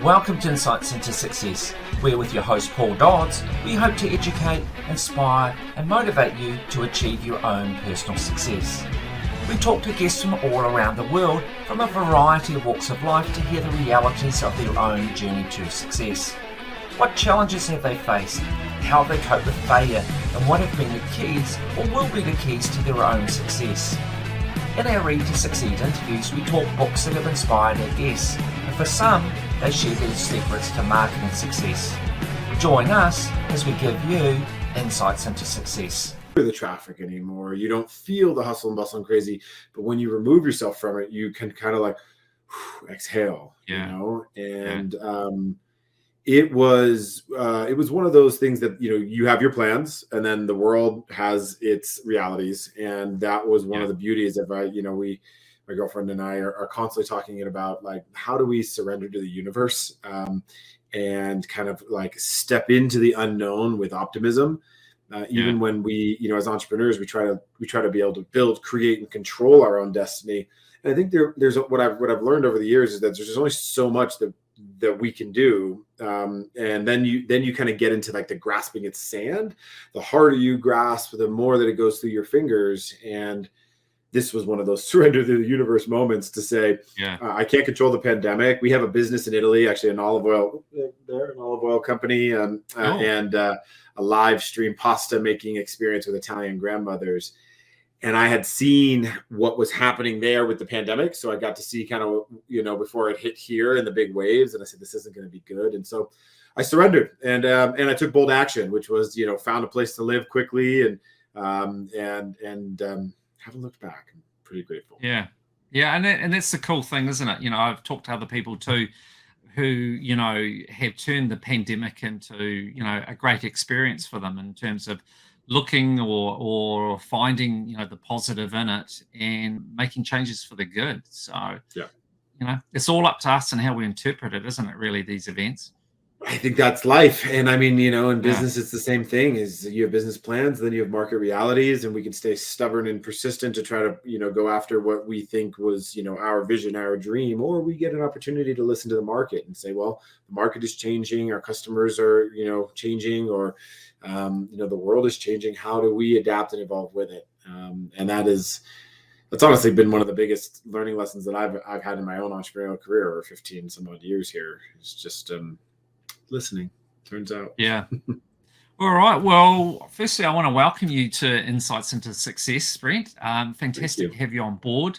Welcome to Insights into Success, where with your host Paul Dodds, we hope to educate, inspire and motivate you to achieve your own personal success. We talk to guests from all around the world from a variety of walks of life to hear the realities of their own journey to success. What challenges have they faced? How have they coped with failure? And what have been the keys or will be the keys to their own success? In our Read to Succeed interviews, we talk books that have inspired our guests, and for some, they share their secrets to marketing success. Join us as we give you insights into success. The traffic anymore. You don't feel the hustle and bustle and crazy, but when you remove yourself from it, you can kind of like exhale, you know? And it was one of those things that, you have your plans and then the world has its realities. And that was one of the beauties of, my girlfriend and I are constantly talking about, like, how do we surrender to the universe and kind of like step into the unknown with optimism. Even when we, as entrepreneurs, we try to be able to build, create, and control our own destiny. And I think there's what I've learned over the years is that there's only so much that we can do, and then you kind of get into like the grasping at sand. The harder you grasp, the more that it goes through your fingers. And this was one of those surrender to the universe moments to say, I can't control the pandemic. We have a business in Italy, actually an olive oil company, and a live stream pasta making experience with Italian grandmothers. And I had seen what was happening there with the pandemic. So I got to see kind of, before it hit here in the big waves. And I said, this isn't going to be good. And so I surrendered and I took bold action, which was, found a place to live quickly and haven't looked back. I'm pretty grateful. Yeah. And that's the cool thing, isn't it? I've talked to other people too, who, have turned the pandemic into, a great experience for them in terms of looking or finding, the positive in it and making changes for the good. So, it's all up to us and how we interpret it, isn't it, really, these events? I think that's life. And I mean, in business, it's the same thing. Is you have business plans, then you have market realities, and we can stay stubborn and persistent to try to, go after what we think was, our vision, our dream, or we get an opportunity to listen to the market and say, well, the market is changing, our customers are, changing, or, the world is changing. How do we adapt and evolve with it? And that's honestly been one of the biggest learning lessons that I've had in my own entrepreneurial career over 15 some odd years here. It's just, listening, turns out. Yeah. All right. Well, firstly, I want to welcome you to Insights into Success, Brent. Fantastic to have you on board.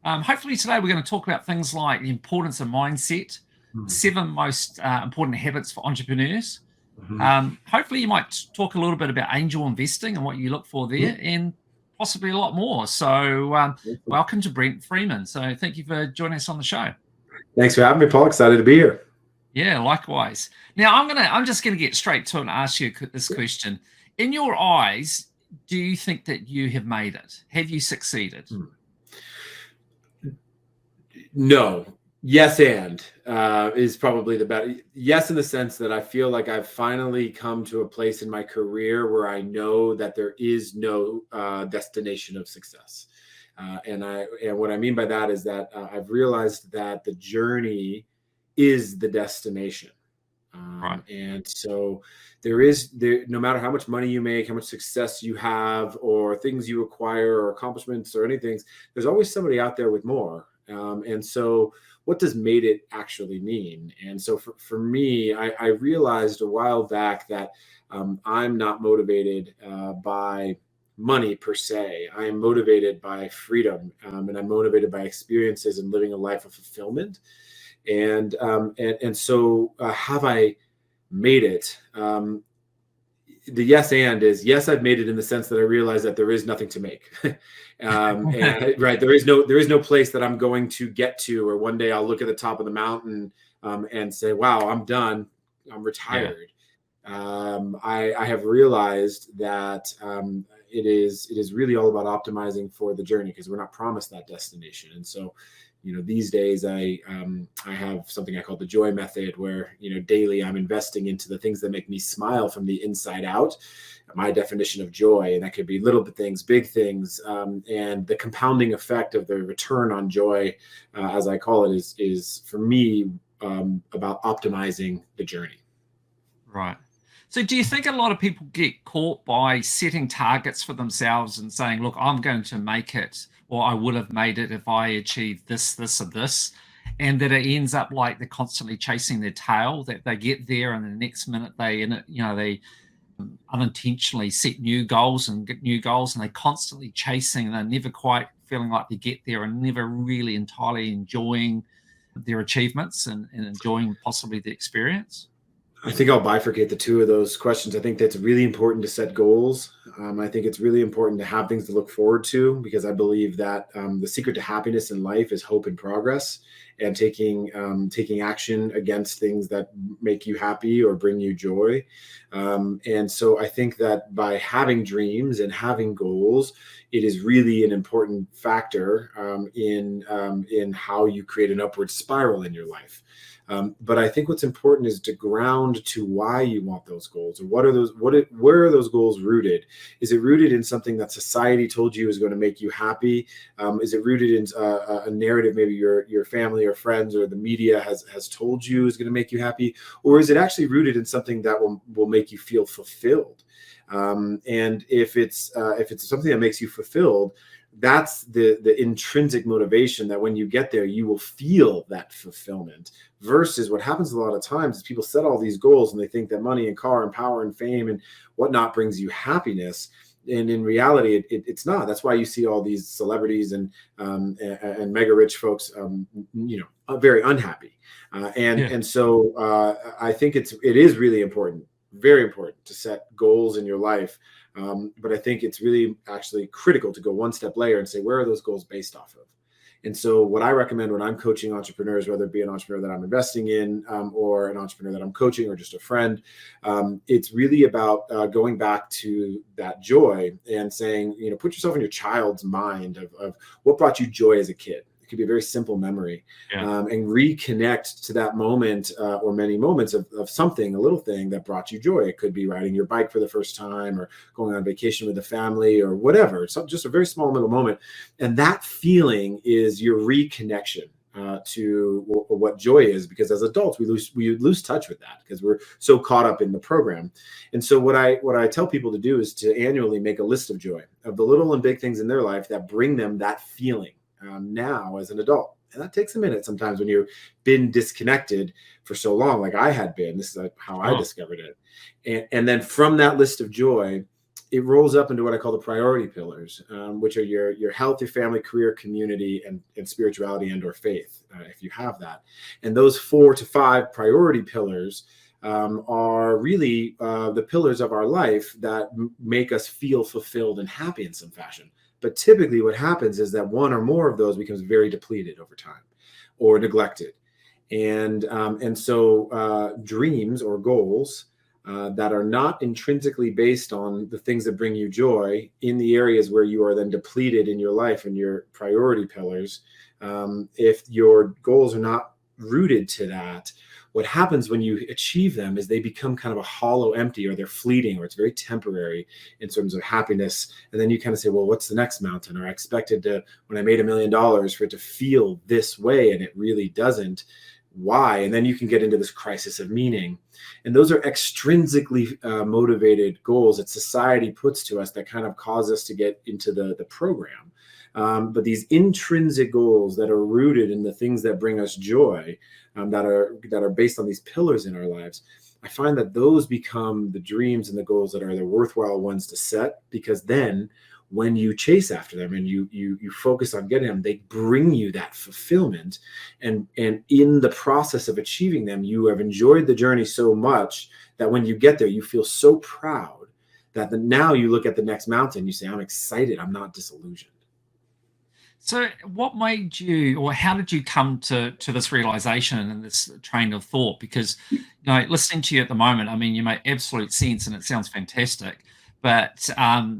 Hopefully today we're going to talk about things like the importance of mindset, 7 most important habits for entrepreneurs. Hopefully you might talk a little bit about angel investing and what you look for there, and possibly a lot more. So welcome to Brent Freeman. So thank you for joining us on the show. Thanks for having me, Paul. Excited to be here. Yeah, likewise. Now I'm just gonna get straight to it and ask you this question. In your eyes, do you think that you have made it? Have you succeeded? No. Yes, and is probably the better. Yes, in the sense that I feel like I've finally come to a place in my career where I know that there is no destination of success. And what I mean by that is that I've realized that the journey is the destination. Right. And so no matter how much money you make, how much success you have, or things you acquire, or accomplishments, or anything, there's always somebody out there with more. And so what does made it actually mean? And so for me, I realized a while back that I'm not motivated by money per se. I am motivated by freedom, and I'm motivated by experiences and living a life of fulfillment. And so have I made it? The yes and is yes, I've made it in the sense that I realize that there is nothing to make. Right. There is no place that I'm going to get to, or one day I'll look at the top of the mountain and say, wow, I'm done. I'm retired. I have realized that it is really all about optimizing for the journey, because we're not promised that destination. And so, these days I have something I call the joy method, where, daily I'm investing into the things that make me smile from the inside out. My definition of joy, and that could be little things, big things, and the compounding effect of the return on joy, as I call it, is for me optimizing the journey. Right. So do you think a lot of people get caught by setting targets for themselves and saying, look, I'm going to make it, or I would have made it if I achieved this, this, or this, and that it ends up like they're constantly chasing their tail, that they get there and the next minute they unintentionally set new goals and get new goals, and they're constantly chasing and they're never quite feeling like they get there and never really entirely enjoying their achievements and enjoying possibly the experience? I think I'll bifurcate the two of those questions. I think that's really important to set goals. I think it's really important to have things to look forward to, because I believe that the secret to happiness in life is hope and progress, and taking action against things that make you happy or bring you joy. And so I think that by having dreams and having goals, it is really an important factor in how you create an upward spiral in your life. But I think what's important is to ground to why you want those goals, or where are those goals rooted? Is it rooted in something that society told you is going to make you happy? Is it rooted in a narrative maybe your family or friends or the media has told you is going to make you happy? Or is it actually rooted in something that will make you feel fulfilled? And if it's something that makes you fulfilled, that's the intrinsic motivation, that when you get there, you will feel that fulfillment. Versus what happens a lot of times is people set all these goals and they think that money and car and power and fame and whatnot brings you happiness. And in reality, it's not. That's why you see all these celebrities and mega rich folks, very unhappy. And so I think it is really important, very important, to set goals in your life. But I think it's really actually critical to go one step later and say, where are those goals based off of? And so what I recommend when I'm coaching entrepreneurs, whether it be an entrepreneur that I'm investing in or an entrepreneur that I'm coaching or just a friend, it's really about going back to that joy and saying, put yourself in your child's mind of what brought you joy as a kid. It could be a very simple memory, and reconnect to that moment or many moments of something, a little thing that brought you joy. It could be riding your bike for the first time, or going on vacation with the family, or whatever. It's just a very small little moment. And that feeling is your reconnection to what joy is, because as adults, we lose touch with that because we're so caught up in the program. And so what I tell people to do is to annually make a list of joy, of the little and big things in their life that bring them that feeling. Now as an adult. And that takes a minute sometimes when you've been disconnected for so long, like I had been. This is how I discovered it. And then from that list of joy, it rolls up into what I call the priority pillars, which are your health, your family, career, community, and spirituality and or faith, if you have that. And those 4 to 5 priority pillars are really the pillars of our life that make us feel fulfilled and happy in some fashion. But typically what happens is that one or more of those becomes very depleted over time or neglected. And so dreams or goals that are not intrinsically based on the things that bring you joy in the areas where you are then depleted in your life and your priority pillars, if your goals are not rooted to that, what happens when you achieve them is they become kind of a hollow empty, or they're fleeting, or it's very temporary in terms of happiness. And then you kind of say, well, what's the next mountain? Or I expected to, when I made $1 million, for it to feel this way, and it really doesn't. Why? And then you can get into this crisis of meaning. And those are extrinsically motivated goals that society puts to us that kind of cause us to get into the program. But these intrinsic goals that are rooted in the things that bring us joy, that are based on these pillars in our lives, I find that those become the dreams and the goals that are the worthwhile ones to set, because then when you chase after them and you focus on getting them, they bring you that fulfillment. And in the process of achieving them, you have enjoyed the journey so much that when you get there, you feel so proud that now you look at the next mountain, you say, I'm excited, I'm not disillusioned. So what made you, or how did you come to this realization and this train of thought? Because, listening to you at the moment, I mean, you make absolute sense and it sounds fantastic, but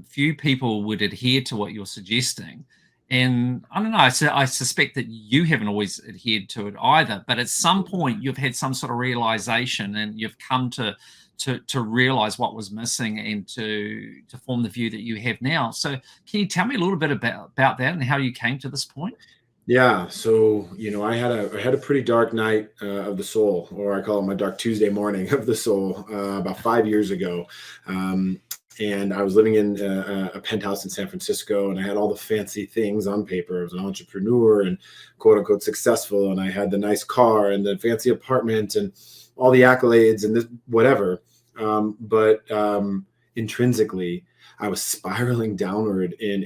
few people would adhere to what you're suggesting. And I don't know, I suspect that you haven't always adhered to it either, but at some point you've had some sort of realization and you've come to realize what was missing and to form the view that you have now. So can you tell me a little bit about that and how you came to this point? Yeah. So, I had a pretty dark night of the soul, or I call it my dark Tuesday morning of the soul, about 5 years ago. Um, and I was living in a penthouse in San Francisco, and I had all the fancy things on paper. I was an entrepreneur and quote unquote successful, and I had the nice car and the fancy apartment and all the accolades and this whatever. But intrinsically, I was spiraling downward in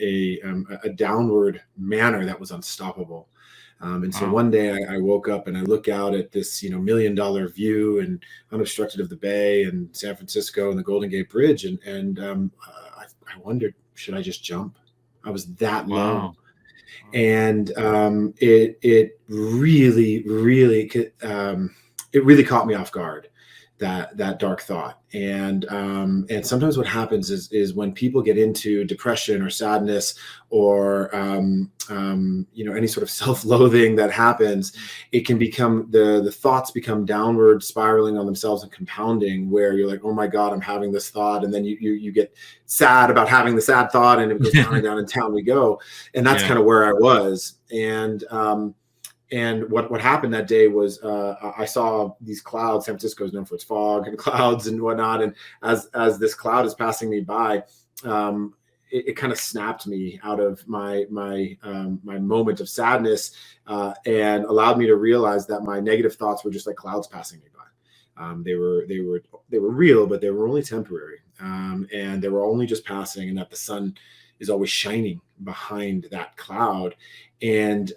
a downward manner that was unstoppable. And so Wow. one day I woke up and I look out at this, $1 million view and unobstructed of the bay and San Francisco and the Golden Gate Bridge. I wondered, should I just jump? I was that low. Wow. And it really, really, it really caught me off guard, that dark thought. And sometimes what happens is when people get into depression or sadness or any sort of self-loathing that happens, it can become the thoughts become downward spiraling on themselves and compounding, where you're like, oh my God, I'm having this thought, and then you get sad about having the sad thought, and it goes down and down and down we go. And that's kind of where I was. And what happened that day was I saw these clouds. San Francisco is known for its fog and clouds and whatnot. And as this cloud is passing me by, it kind of snapped me out of my moment of sadness and allowed me to realize that my negative thoughts were just like clouds passing me by. They were real, but they were only temporary, and they were only just passing, and that the sun is always shining behind that cloud. And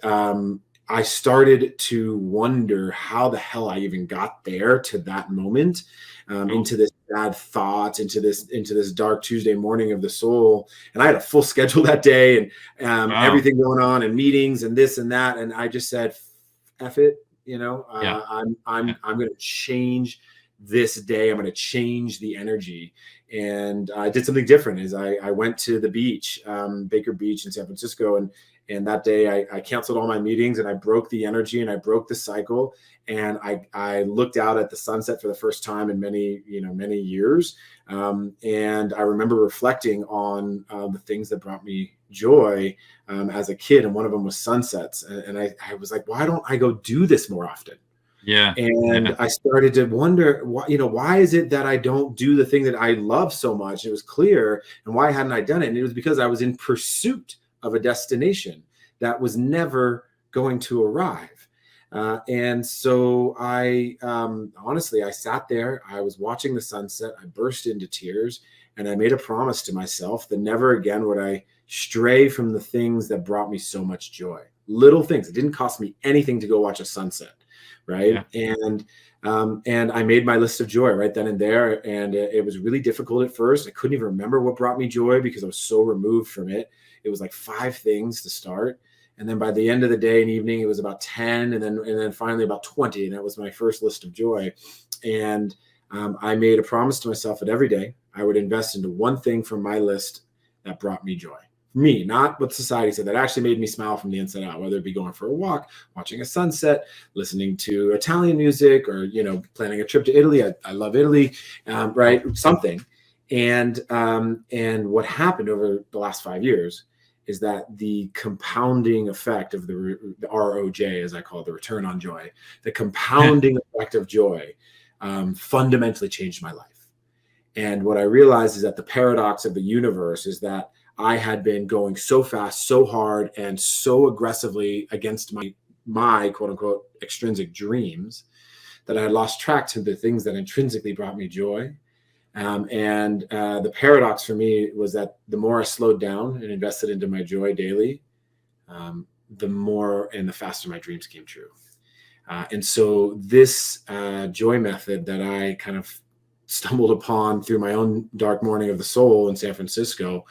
I started to wonder how the hell I even got there, to that moment, into this bad thought, into this dark Tuesday morning of the soul. And I had a full schedule that day, and everything going on, and meetings and this and that. And I just said, F it, I'm going to change this day. I'm going to change the energy. And I did something different. Is I went to the beach, Baker Beach in San Francisco, and that day I canceled all my meetings, and I broke the energy, and I broke the cycle. And I looked out at the sunset for the first time in many years. And I remember reflecting on the things that brought me joy as a kid. And one of them was sunsets. And I was like, why don't I go do this more often? Yeah. And I started to wonder, why is it that I don't do the thing that I love so much? It was clear. And why hadn't I done it? And it was because I was in pursuit of a destination that was never going to arrive. And so honestly, I sat there, I was watching the sunset, I burst into tears, and I made a promise to myself that never again would I stray from the things that brought me so much joy. Little things. It didn't cost me anything to go watch a sunset. Right. Yeah. And I made my list of joy right then and there. And it was really difficult at first. I couldn't even remember what brought me joy because I was so removed from it. It was like 5 things to start. And then by the end of the day and evening, it was about 10, and then finally about 20. And that was my first list of joy. And I made a promise to myself that every day I would invest into one thing from my list that brought me joy. Me, not what society said, that actually made me smile from the inside out, whether it be going for a walk, watching a sunset, listening to Italian music, or, planning a trip to Italy. I love Italy, right? Something. And what happened over the last 5 years is that the compounding effect of the R.O.J, as I call it, the return on joy, the compounding effect of joy fundamentally changed my life. And what I realized is that the paradox of the universe is that I had been going so fast, so hard, and so aggressively against my quote unquote extrinsic dreams that I had lost track to the things that intrinsically brought me joy. The paradox for me was that the more I slowed down and invested into my joy daily, the more and the faster my dreams came true. And so this joy method that I kind of stumbled upon through my own dark morning of the soul in San Francisco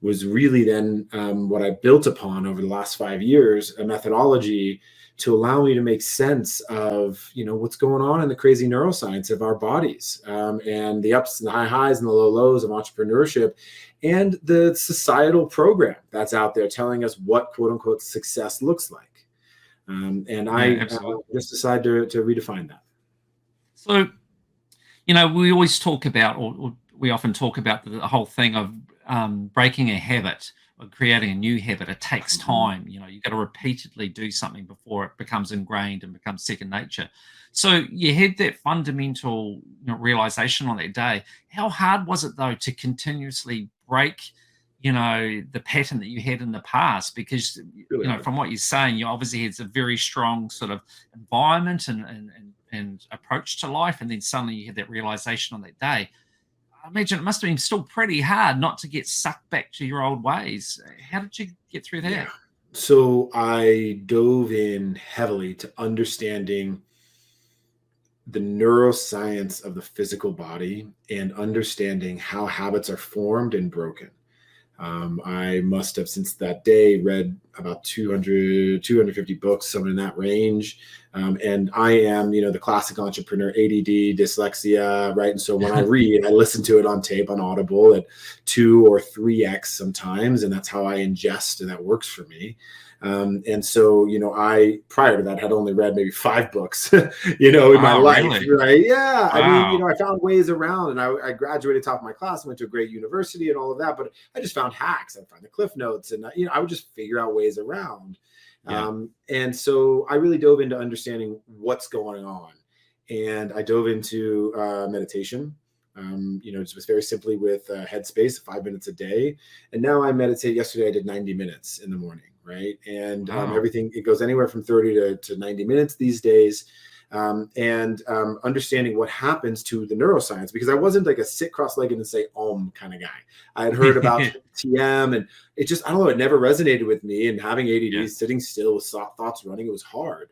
was really then what I built upon over the last 5 years, a methodology to allow me to make sense of, what's going on in the crazy neuroscience of our bodies, and the ups and the high highs and the low lows of entrepreneurship, and the societal program that's out there telling us what quote unquote success looks like. I just decided to redefine that. So, we always talk about, or we often talk about the whole thing of breaking a habit creating a new habit, it takes time. You got to repeatedly do something before it becomes ingrained and becomes second nature. So you had that fundamental realization on that day. How hard was it, though, to continuously break the pattern that you had in the past? Because Really from what you're saying, you obviously had a very strong sort of environment and approach to life, and then suddenly you had that realization on that day. I imagine it must have been still pretty hard not to get sucked back to your old ways. How did you get through that? Yeah. So I dove in heavily to understanding the neuroscience of the physical body and understanding how habits are formed and broken. I must have, since that day, read about 250 books, something in that range. And I am, the classic entrepreneur, ADD, dyslexia, right? And so when I read, I listen to it on tape, on Audible at 2 or 3x sometimes. And that's how I ingest, and that works for me. And so, I, prior to that, had only read maybe 5 books, in my life, really? right? Yeah. Wow. I mean, I found ways around, and I graduated top of my class, went to a great university and all of that, but I just found hacks. I'd find the Cliff Notes, and, I would just figure out ways around. Yeah. And so I really dove into understanding what's going on. And I dove into meditation, just very simply with Headspace, 5 minutes a day. And now I meditate. Yesterday I did 90 minutes in the morning, right? And everything, it goes anywhere from 30 to 90 minutes these days. Understanding what happens to the neuroscience, because I wasn't like a sit cross-legged and say Om kind of guy. I had heard about TM, and it just, I don't know, it never resonated with me. And having ADD, sitting still with thoughts running, it was hard.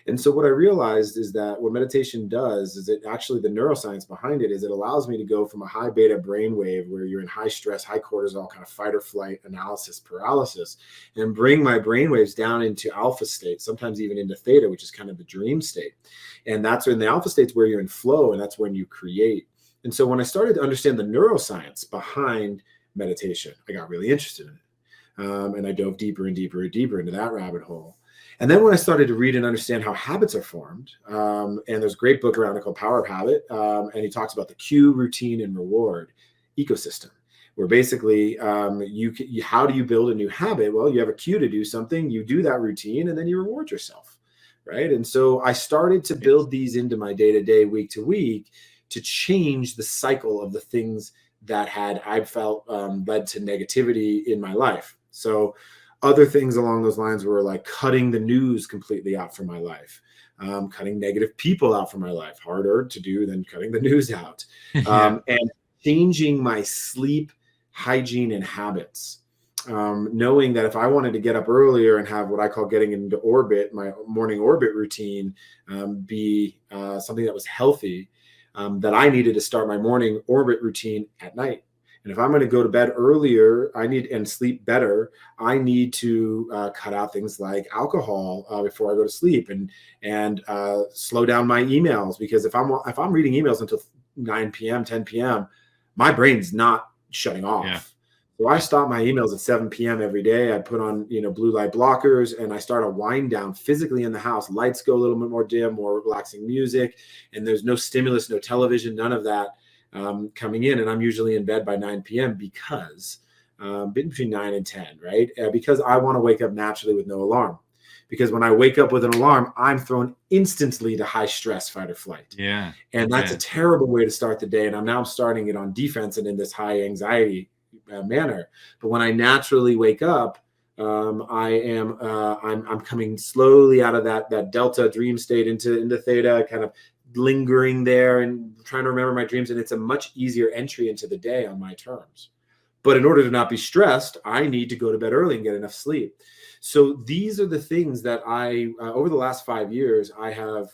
And so what I realized is that what meditation does is it actually, the neuroscience behind it is it allows me to go from a high beta brainwave where you're in high stress, high cortisol, kind of fight or flight analysis paralysis, and bring my brainwaves down into alpha state, sometimes even into theta, which is kind of the dream state. And that's when the alpha state's where you're in flow, and that's when you create. And so when I started to understand the neuroscience behind meditation, I got really interested in it. And I dove deeper and deeper and deeper into that rabbit hole. And then when I started to read and understand how habits are formed, and there's a great book around it called Power of Habit, and he talks about the cue, routine, and reward ecosystem, where basically how do you build a new habit? Well, you have a cue to do something, you do that routine, and then you reward yourself, right? And so I started to build these into my day-to-day, week-to-week, to change the cycle of the things that I felt led to negativity in my life. So other things along those lines were like cutting the news completely out from my life, cutting negative people out from my life, harder to do than cutting the news out, and changing my sleep hygiene and habits, knowing that if I wanted to get up earlier and have what I call getting into orbit, my morning orbit routine, be something that was healthy, that I needed to start my morning orbit routine at night. And if I'm going to go to bed earlier, and sleep better, I need to cut out things like alcohol before I go to sleep, and slow down my emails, because if I'm reading emails until 9 p.m., 10 p.m., my brain's not shutting off. Yeah. So I stop my emails at 7 p.m. every day. I put on, blue light blockers, and I start a wind down physically in the house. Lights go a little bit more dim, more relaxing music, and there's no stimulus, no television, none of that coming in. And I'm usually in bed by 9 p.m. because between 9 and 10, right? Because I want to wake up naturally with no alarm. Because when I wake up with an alarm, I'm thrown instantly to high stress, fight or flight. Yeah. And that's a terrible way to start the day. And I'm now starting it on defense and in this high anxiety manner. But when I naturally wake up, I'm coming slowly out of that delta dream state into theta, kind of lingering there and trying to remember my dreams. And it's a much easier entry into the day on my terms. But in order to not be stressed, I need to go to bed early and get enough sleep. So these are the things that over the last 5 years, I have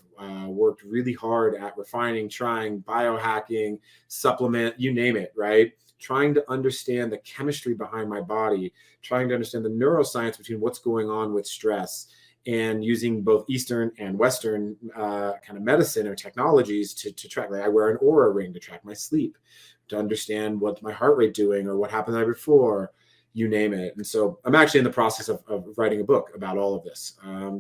worked really hard at refining, trying, biohacking, supplement, you name it, right? Trying to understand the chemistry behind my body, trying to understand the neuroscience between what's going on with stress, and using both Eastern and Western kind of medicine or technologies to track. Like I wear an Oura ring to track my sleep, to understand what's my heart rate doing or what happened the night before, you name it. And so I'm actually in the process of writing a book about all of this,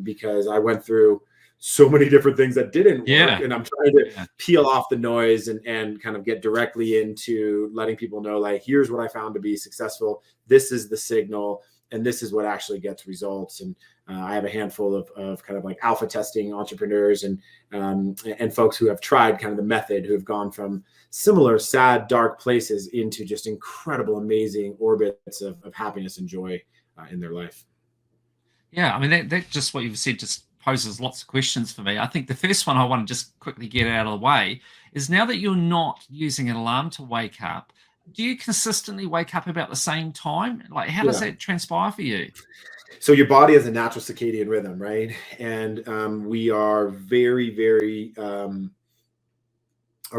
because I went through so many different things that didn't work. Yeah. And I'm trying to peel off the noise and kind of get directly into letting people know, like, here's what I found to be successful. This is the signal, and this is what actually gets results. And I have a handful of kind of like alpha testing entrepreneurs and folks who have tried kind of the method, who have gone from similar sad, dark places into just incredible, amazing orbits of happiness and joy in their life. Yeah, I mean, that just what you've said just poses lots of questions for me. I think the first one I want to just quickly get out of the way is, now that you're not using an alarm to wake up, do you consistently wake up about the same time? Like, how does that transpire for you? So your body has a natural circadian rhythm, right? And we are very, very, our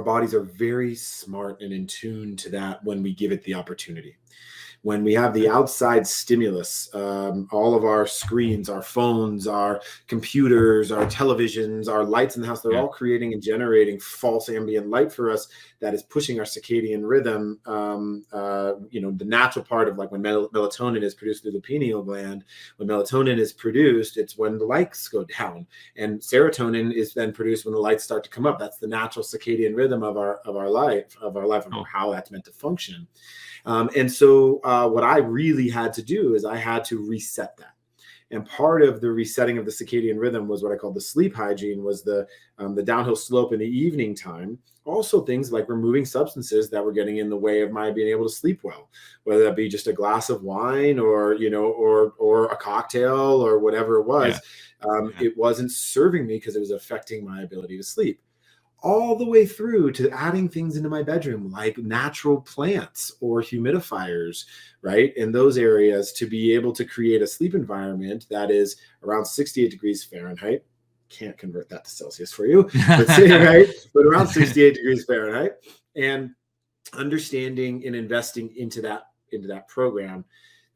bodies are very smart and in tune to that when we give it the opportunity. When we have the outside stimulus, all of our screens, our phones, our computers, our televisions, our lights in the house, they're all creating and generating false ambient light for us that is pushing our circadian rhythm. The natural part of, like, when melatonin is produced through the pineal gland, when melatonin is produced, it's when the lights go down, and serotonin is then produced when the lights start to come up. That's the natural circadian rhythm of our life, of how that's meant to function. And so what I really had to do is I had to reset that. And part of the resetting of the circadian rhythm was what I called the sleep hygiene, was the downhill slope in the evening time. Also things like removing substances that were getting in the way of my being able to sleep well, whether that be just a glass of wine or a cocktail or whatever it was. It wasn't serving me because it was affecting my ability to sleep. All the way through to adding things into my bedroom, like natural plants or humidifiers, right? In those areas, to be able to create a sleep environment that is around 68 degrees Fahrenheit. Can't convert that to Celsius for you, but right? But around 68 degrees Fahrenheit, and understanding and investing into that program.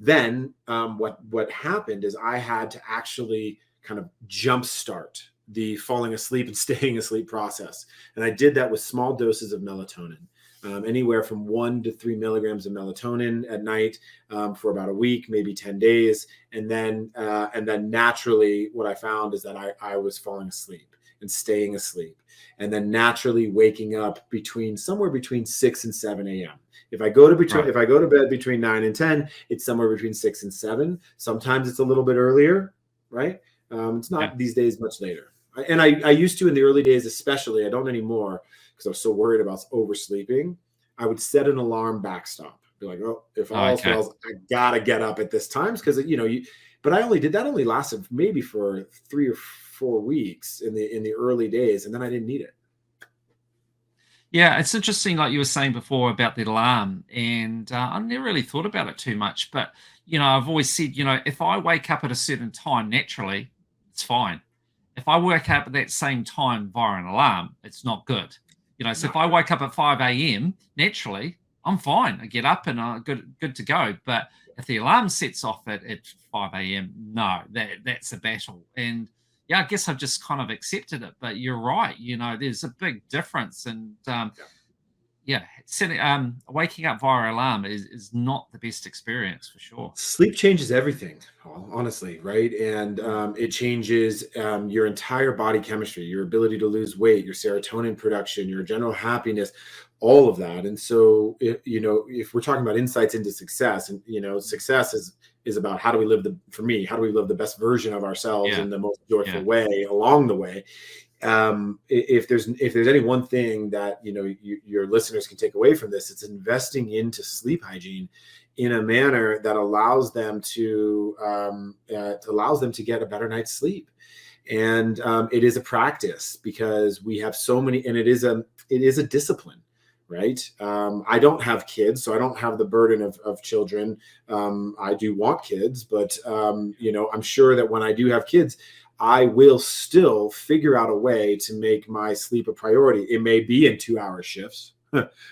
Then what happened is I had to actually kind of jumpstart the falling asleep and staying asleep process. And I did that with small doses of melatonin, anywhere from 1 to 3 milligrams of melatonin at night for about a week, maybe 10 days. And then naturally what I found is that I was falling asleep and staying asleep, and then naturally waking up somewhere between 6 and 7 a.m. If I go to bed between 9 and 10, it's somewhere between 6 and 7. Sometimes it's a little bit earlier, right? It's not these days much later. And I used to, in the early days especially, I don't anymore because I was so worried about oversleeping. I would set an alarm backstop. Be like, oh, if all else fails, I gotta get up at this time, because but I only lasted maybe for 3 or 4 weeks in the early days, and then I didn't need it. Yeah, it's interesting, like you were saying before about the alarm, and I never really thought about it too much. But I've always said, if I wake up at a certain time naturally, it's fine. If I wake up at that same time via an alarm, it's not good. So if I wake up at 5 a.m. naturally, I'm fine. I get up and I'm good to go. But if the alarm sets off at 5 a.m., no, that's a battle. And I guess I've just kind of accepted it. But you're right. There's a big difference. And waking up via alarm is not the best experience, for sure. Sleep changes everything, honestly, right? And it changes your entire body chemistry, your ability to lose weight, your serotonin production, your general happiness, all of that. And so, if we're talking about insights into success, and success is about how do we live the best version of ourselves in the most joyful way along the way. If there's any one thing that your listeners can take away from this, it's investing into sleep hygiene in a manner that allows them to get a better night's sleep. And it is a practice, because we have so many, and it is a discipline, right? I don't have kids, so I don't have the burden of children. I do want kids, but I'm sure that when I do have kids, I will still figure out a way to make my sleep a priority. It may be in 2-hour shifts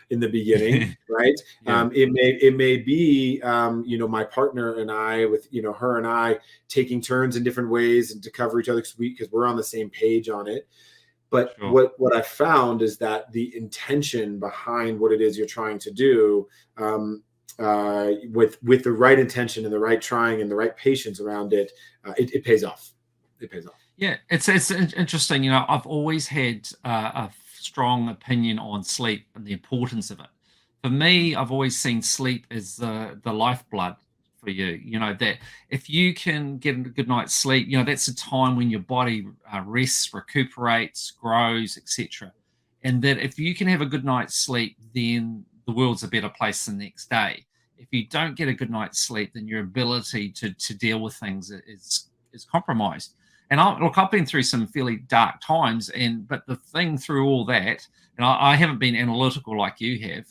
in the beginning, right? It may be, my partner and I, with, her and I taking turns in different ways and to cover each other's week, because we're on the same page on it. But what I found is that the intention behind what it is you're trying to do, with the right intention and the right trying and the right patience around it, it pays off. It pays off. Yeah, it's interesting. You know, I've always had a strong opinion on sleep and the importance of it. For me, I've always seen sleep as the lifeblood for you. You know that if you can get a good night's sleep, you know that's a time when your body rests, recuperates, grows, etc. And that if you can have a good night's sleep, then the world's a better place the next day. If you don't get a good night's sleep, then your ability to deal with things is compromised. And I've been through some fairly dark times, but the thing through all that, and I haven't been analytical like you have,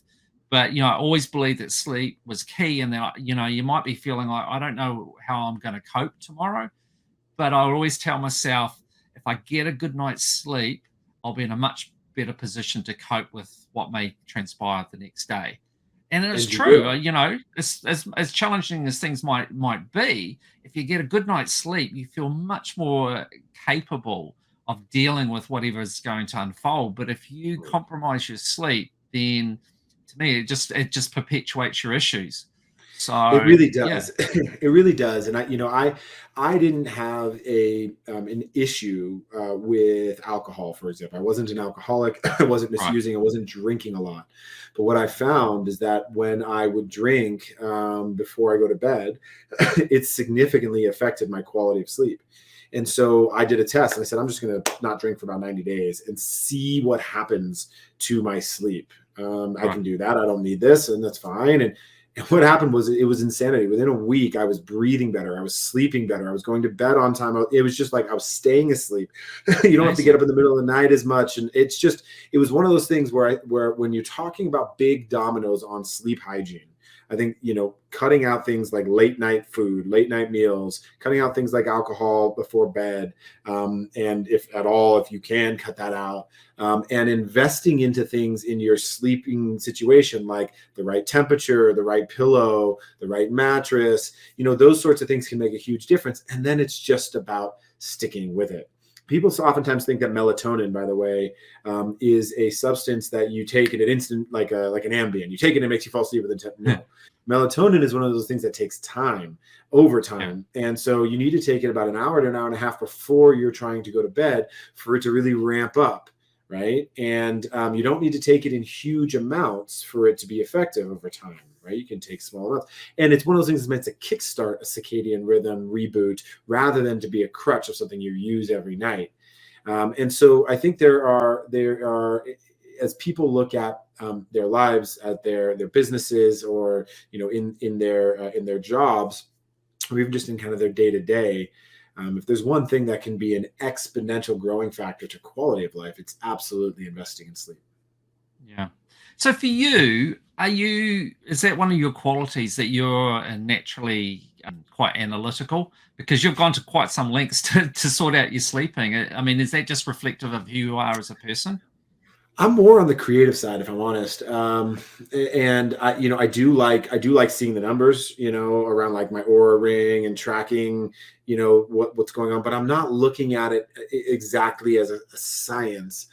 but I always believed that sleep was key. And then you might be feeling like I don't know how I'm going to cope tomorrow, but I always tell myself if I get a good night's sleep, I'll be in a much better position to cope with what may transpire the next day. And it's And you true, will. as challenging as things might be, if you get a good night's sleep, you feel much more capable of dealing with whatever is going to unfold. But if you compromise your sleep, then to me it just perpetuates your issues. It So really yeah, does. It really does. And I didn't have an issue with alcohol, for example. I wasn't an alcoholic. I wasn't right, misusing. I wasn't drinking a lot. But what I found is that when I would drink before I go to bed, it significantly affected my quality of sleep. And so I did a test and I said, I'm just going to not drink for about 90 days and see what happens to my sleep. I right, can do that. I don't need this, and that's fine. And what happened was it was insanity. Within a week, I was breathing better. I was sleeping better. I was going to bed on time. It was just like I was staying asleep. You don't have to get amazing, up in the middle of the night as much. And it was one of those things where when you're talking about big dominoes on sleep hygiene, I think, cutting out things like late night food, late night meals, cutting out things like alcohol before bed. And if at all, if you can cut that out, and investing into things in your sleeping situation, like the right temperature, the right pillow, the right mattress, those sorts of things can make a huge difference. And then it's just about sticking with it. People oftentimes think that melatonin, by the way, is a substance that you take in an instant, like an Ambien. You take it and it makes you fall asleep within 10. No, melatonin is one of those things that takes time, over yeah, time, and so you need to take it about an hour to an hour and a half before you're trying to go to bed for it to really ramp up, right? And you don't need to take it in huge amounts for it to be effective over time. Right? You can take small amounts. And it's one of those things that's meant to kickstart a circadian rhythm reboot rather than to be a crutch of something you use every night. And so I think there are, as people look at their lives, at their businesses, or in their jobs, or even just in kind of their day to day. If there's one thing that can be an exponential growing factor to quality of life, it's absolutely investing in sleep. yeah. So for you, is that one of your qualities that you're naturally quite analytical? Because you've gone to quite some lengths to sort out your sleeping. I mean, is that just reflective of who you are as a person? I'm more on the creative side, if I'm honest. And I do like seeing the numbers, around like my Aura ring and tracking, what's going on, but I'm not looking at it exactly as a science.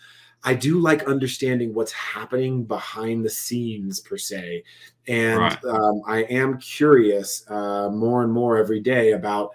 I do like understanding what's happening behind the scenes per se. And Right. I am curious more and more every day about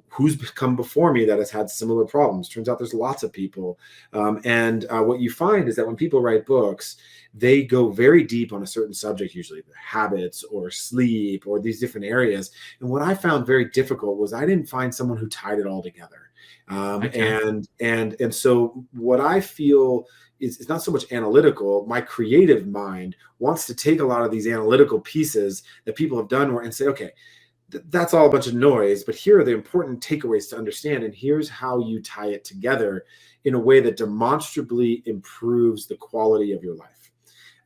who's come before me that has had similar problems. Turns out there's lots of people. And what you find is that when people write books, they go very deep on a certain subject, usually the habits or sleep or these different areas. And what I found very difficult was I didn't find someone who tied it all together. Okay. And so what I feel is it's not so much analytical. My creative mind wants to take a lot of these analytical pieces that people have done and say, okay, that's all a bunch of noise, but here are the important takeaways to understand. And here's how you tie it together in a way that demonstrably improves the quality of your life.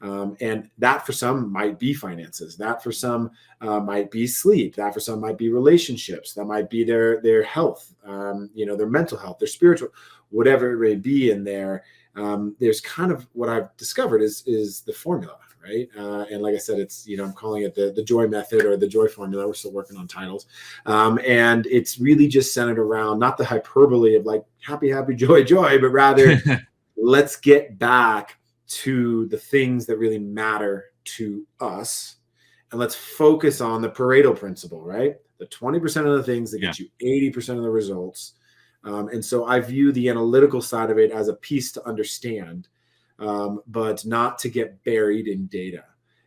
And that for some might be finances. That for some might be sleep. That for some might be relationships. That might be their health, their mental health, their spiritual, whatever it may be in there. There's kind of what I've discovered is the formula, right? And like I said, it's, I'm calling it the joy method or the joy formula. We're still working on titles. And it's really just centered around not the hyperbole of like happy, happy, joy, joy, but rather let's get back to the things that really matter to us. And let's focus on the Pareto principle, right? The 20% of the things that Yeah. get you 80% of the results. And so I view the analytical side of it as a piece to understand, but not to get buried in data,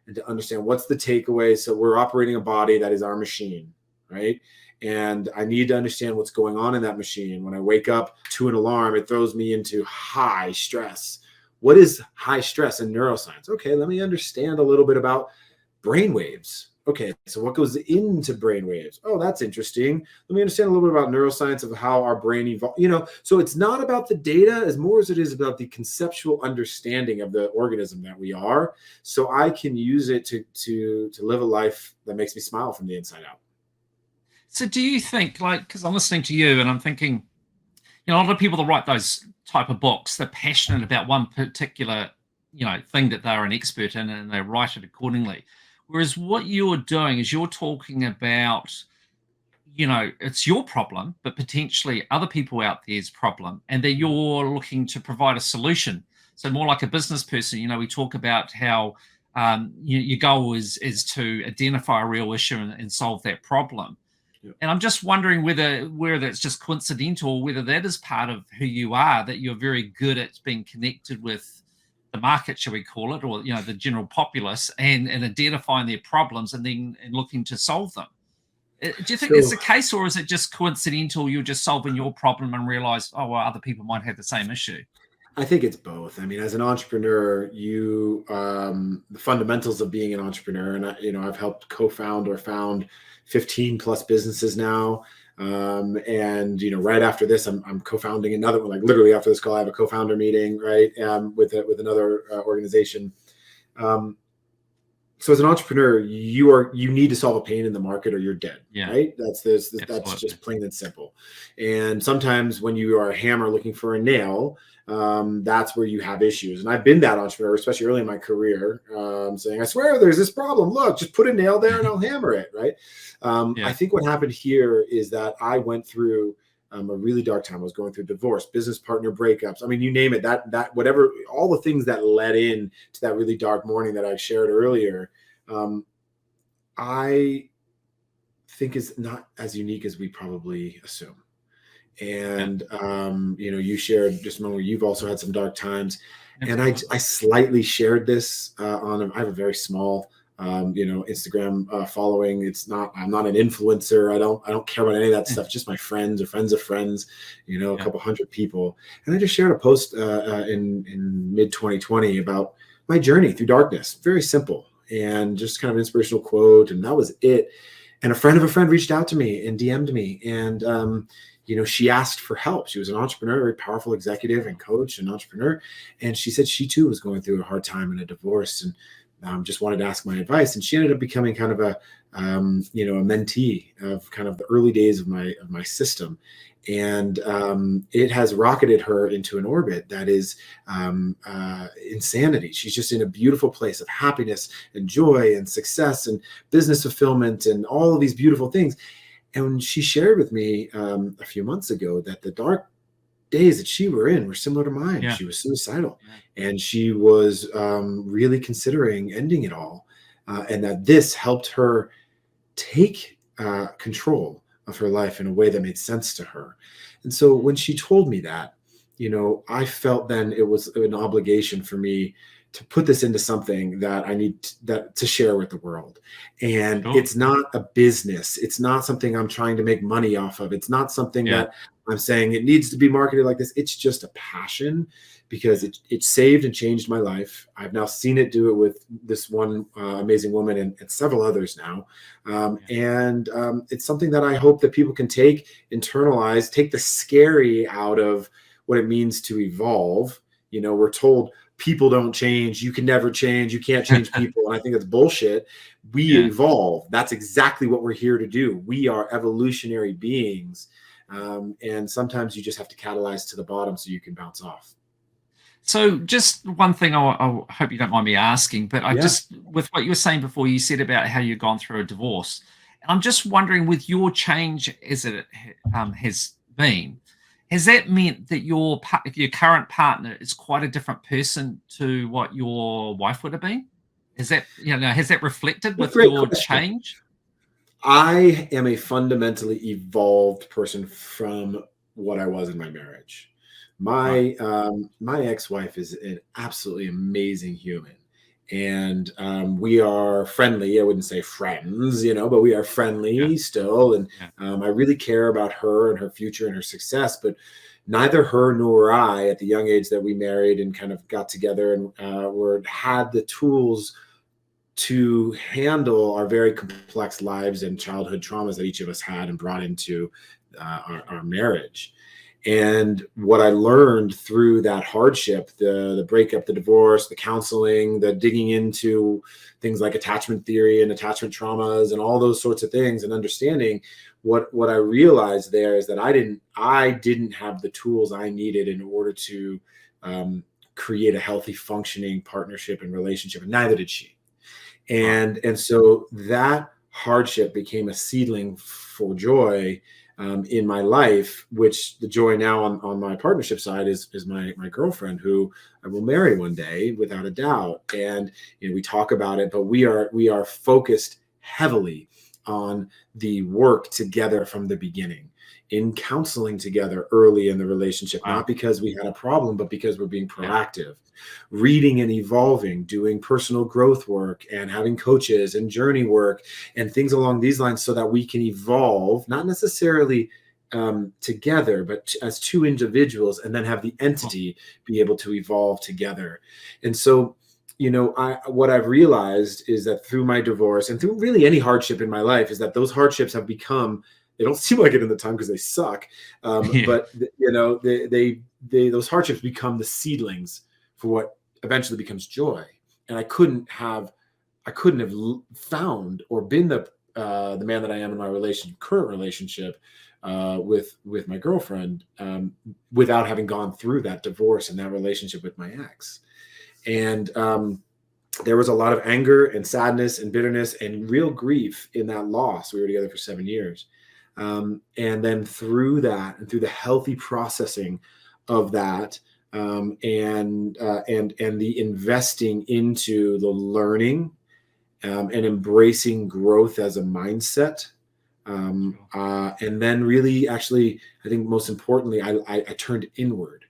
and to understand what's the takeaway. So we're operating a body that is our machine, right? And I need to understand what's going on in that machine. When I wake up to an alarm, it throws me into high stress. What is high stress in neuroscience? Okay, let me understand a little bit about brain waves. Okay, so what goes into brain waves? Oh, that's interesting. Let me understand a little bit about neuroscience of how our brain evolves. So it's not about the data as more as it is about the conceptual understanding of the organism that we are, so I can use it to live a life that makes me smile from the inside out. So do you think, because I'm listening to you and I'm thinking, a lot of people that write those type of books, they're passionate about one particular, thing that they're an expert in, and they write it accordingly. Whereas what you're doing is you're talking about, it's your problem, but potentially other people out there's problem, and that you're looking to provide a solution. So more like a business person, we talk about how your goal is to identify a real issue and solve that problem. Yep. And I'm just wondering whether it's just coincidental, or whether that is part of who you are, that you're very good at being connected with the market, shall we call it, or the general populace, and identifying their problems and then looking to solve them. Do you think that's the case, or is it just coincidental? You're just solving your problem and realize, oh, well, other people might have the same issue. I think it's both. I mean, as an entrepreneur, the fundamentals of being an entrepreneur, and I've helped co-found or found 15 plus businesses now. And right after this, I'm co-founding another one. Like literally after this call, I have a co-founder meeting, right? With another organization. So as an entrepreneur, you need to solve a pain in the market or you're dead, right? That's just plain and simple. And sometimes when you are a hammer looking for a nail, that's where you have issues. And I've been that entrepreneur, especially early in my career, saying, I swear there's this problem. Look, just put a nail there and I'll hammer it, right? I think what happened here is that I went through a really dark time. I was going through divorce, business partner breakups. I mean, you name it, that whatever, all the things that led in to that really dark morning that I shared earlier, I think is not as unique as we probably assume. And, you shared just a moment where you've also had some dark times. And I slightly shared this I have a very small, Instagram following. I'm not an influencer. I don't care about any of that stuff. Just my friends or friends of friends, a couple hundred people. And I just shared a post in mid 2020 about my journey through darkness. Very simple and just kind of inspirational quote. And that was it. And a friend of a friend reached out to me and DM'd me. And, she asked for help. She was an entrepreneur, a very powerful executive and coach and entrepreneur. And she said she too was going through a hard time and a divorce, and just wanted to ask my advice. And she ended up becoming kind of a mentee of kind of the early days of my system. And it has rocketed her into an orbit that is insanity. She's just in a beautiful place of happiness and joy and success and business fulfillment and all of these beautiful things. And she shared with me a few months ago that the dark days that she were in were similar to mine. Yeah. She was suicidal, and she was really considering ending it all, and that this helped her take control of her life in a way that made sense to her. And so when she told me that, I felt then it was an obligation for me to put this into something that I need to share with the world. And It's not a business. It's not something I'm trying to make money off of. It's not something that I'm saying it needs to be marketed like this. It's just a passion, because it saved and changed my life. I've now seen it do it with this one amazing woman and several others now. And it's something that I hope that people can internalize, take the scary out of what it means to evolve. We're told people don't change. You can never change. You can't change people. And I think that's bullshit. We evolve. That's exactly what we're here to do. We are evolutionary beings. And sometimes you just have to catalyze to the bottom so you can bounce off. So just one thing I hope you don't mind me asking, but with what you were saying before, you said about how you've gone through a divorce. And I'm just wondering, with your change as it has been, has that meant that your current partner is quite a different person to what your wife would have been? Is that, has that reflected with your change? I am a fundamentally evolved person from what I was in my marriage. My my ex-wife is an absolutely amazing human, and we are friendly. I wouldn't say friends, but we are friendly still. And I really care about her and her future and her success. But neither her nor I, at the young age that we married and kind of got together and had the tools to handle our very complex lives and childhood traumas that each of us had and brought into our marriage. And what I learned through that hardship, the breakup, the divorce, the counseling, the digging into things like attachment theory and attachment traumas and all those sorts of things, and understanding what I realized there is that I didn't have the tools I needed in order to create a healthy, functioning partnership and relationship, and neither did she. And so that hardship became a seedling for joy in my life, which the joy now on my partnership side is my girlfriend, who I will marry one day without a doubt. And we talk about it, but we are focused heavily on the work together from the beginning, in counseling together early in the relationship, not because we had a problem, but because we're being proactive, reading and evolving, doing personal growth work and having coaches and journey work and things along these lines, so that we can evolve, not necessarily together, but as two individuals, and then have the entity be able to evolve together. And so, what I've realized is that through my divorce and through really any hardship in my life, is that those hardships have become, they don't seem like it in the time because they suck. But those hardships become the seedlings for what eventually becomes joy. And I couldn't have found or been the man that I am in my current relationship with my girlfriend without having gone through that divorce and that relationship with my ex. And there was a lot of anger and sadness and bitterness and real grief in that loss. We were together for 7 years. And then through that, and through the healthy processing of that, and the investing into the learning and embracing growth as a mindset, and then really, actually, I think most importantly, I turned inward.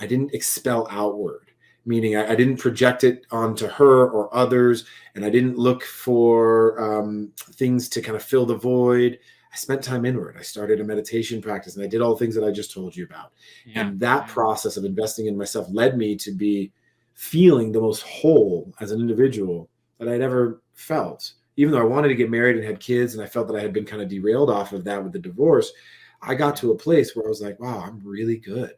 I didn't expel outward. Meaning I didn't project it onto her or others, and I didn't look for things to kind of fill the void. I spent time inward. I started a meditation practice, and I did all the things that I just told you about. And that process of investing in myself led me to be feeling the most whole as an individual that I'd ever felt. Even though I wanted to get married and had kids, and I felt that I had been kind of derailed off of that with the divorce, I got to a place where I was like, wow, I'm really good.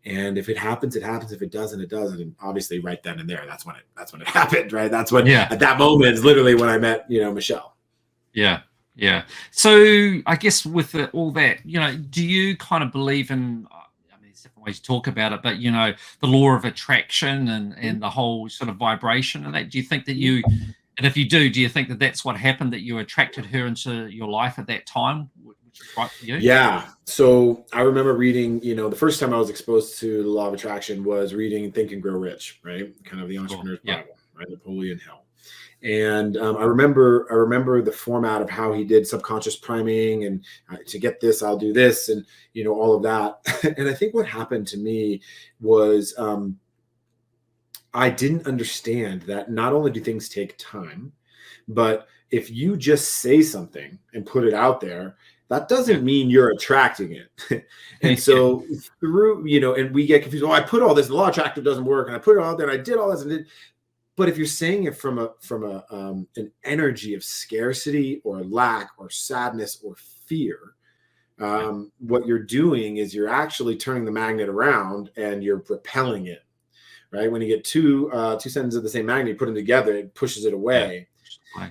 And if it happens, it happens. If it doesn't, it doesn't. And obviously right then and there, that's when it happened, right? That's when, at that moment is literally when I met, Michelle. Yeah. Yeah. So I guess with all that, do you kind of believe in, there's different ways to talk about it, but, the law of attraction and the whole sort of vibration of that? Do you think that and if you do you think that that's what happened, that you attracted her into your life at that time, which is right for you? Yeah. So I remember reading, the first time I was exposed to the law of attraction was reading Think and Grow Rich, right? Kind of the entrepreneur's Bible, right? Napoleon Hill. And I remember the format of how he did subconscious priming, and to get this, I'll do this, and all of that. And I think what happened to me was I didn't understand that not only do things take time, but if you just say something and put it out there, that doesn't mean you're attracting it. And so through, and we get confused. Oh, I put all this, the law of attraction doesn't work, and I put it out there, and I did all this, and did. But if you're saying it from an energy of scarcity or lack or sadness or fear, what you're doing is you're actually turning the magnet around and you're repelling it, right? When you get two sentences of the same magnet, you put them together, it pushes it away.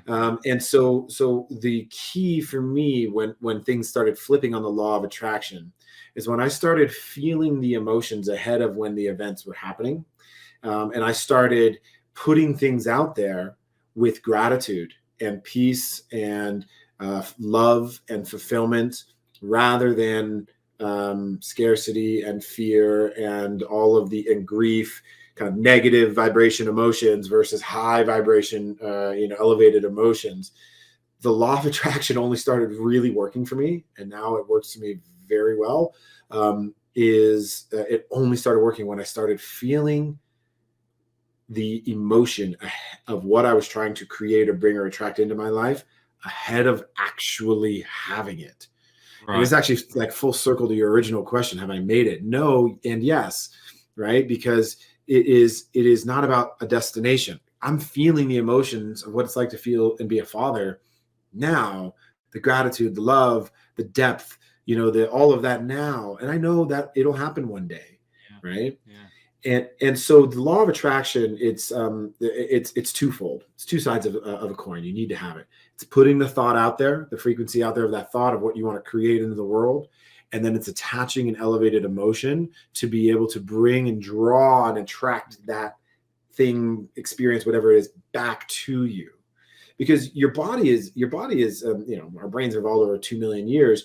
And so the key for me when things started flipping on the law of attraction is when I started feeling the emotions ahead of when the events were happening, and I started putting things out there with gratitude and peace and love and fulfillment, rather than scarcity and fear and all of the grief, kind of negative vibration emotions versus high vibration, elevated emotions. The law of attraction only started really working for me, and now it works for me very well. it only started working when I started feeling the emotion of what I was trying to create or bring or attract into my life ahead of actually having it. Right. And it's actually like full circle to your original question. Have I made it? No and yes, right? Because it is not about a destination. I'm feeling the emotions of what it's like to feel and be a father now, the gratitude, the love, the depth, all of that now. And I know that it'll happen one day, right? Yeah. And so the law of attraction, it's twofold. It's two sides of a coin. You need to have it. It's putting the thought out there, the frequency out there of that thought of what you want to create into the world. And then it's attaching an elevated emotion to be able to bring and draw and attract that thing, experience, whatever it is, back to you. Because your body is, our brains have evolved over 2 million years.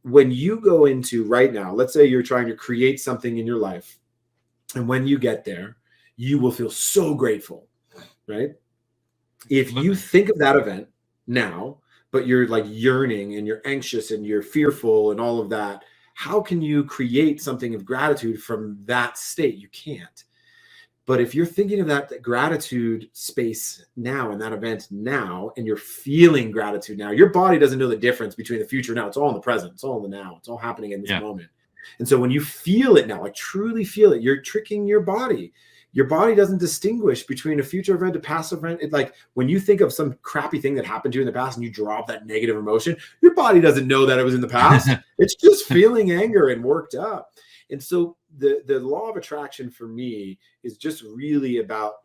When you go into right now, let's say you're trying to create something in your life. And when you get there, you will feel so grateful, right? If you think of that event now, but you're like yearning and you're anxious and you're fearful and all of that, how can you create something of gratitude from that state? You can't. But if you're thinking of that gratitude space now and that event now, and you're feeling gratitude now, your body doesn't know the difference between the future now. It's all in the present. It's all in the now. It's all happening in this moment. And so when you feel it now, like truly feel it, you're tricking your body. Your body doesn't distinguish between a future event, a past event. It's like when you think of some crappy thing that happened to you in the past and you drop that negative emotion, your body doesn't know that it was in the past. It's just feeling anger and worked up. And so the law of attraction for me is just really about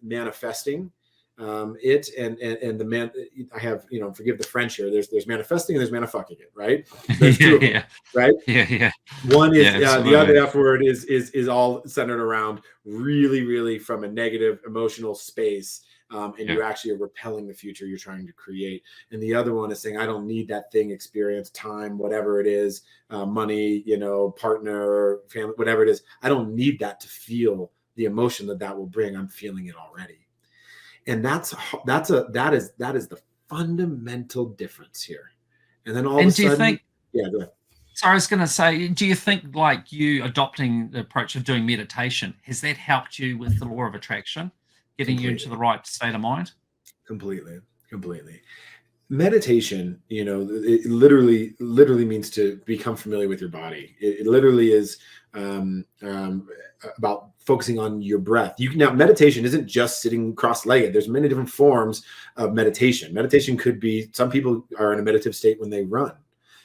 manifesting it and the man. I have, forgive the French here. There's manifesting and there's manifucking it, right? There's two of them, right? Yeah. One is the other F word is all centered around really, really from a negative emotional space. And you actually are repelling the future you're trying to create. And the other one is saying, I don't need that thing, experience, time, whatever it is, money, partner, family, whatever it is. I don't need that to feel the emotion that will bring. I'm feeling it already. And that is the fundamental difference here. And then all of a sudden, go ahead. So I was going to say, do you think like you adopting the approach of doing meditation, has that helped you with the law of attraction? Getting you into the right state of mind? Completely. Meditation, it literally means to become familiar with your body. It literally is about focusing on your breath. Now, meditation isn't just sitting cross-legged. There's many different forms of meditation. Meditation could be, some people are in a meditative state when they run.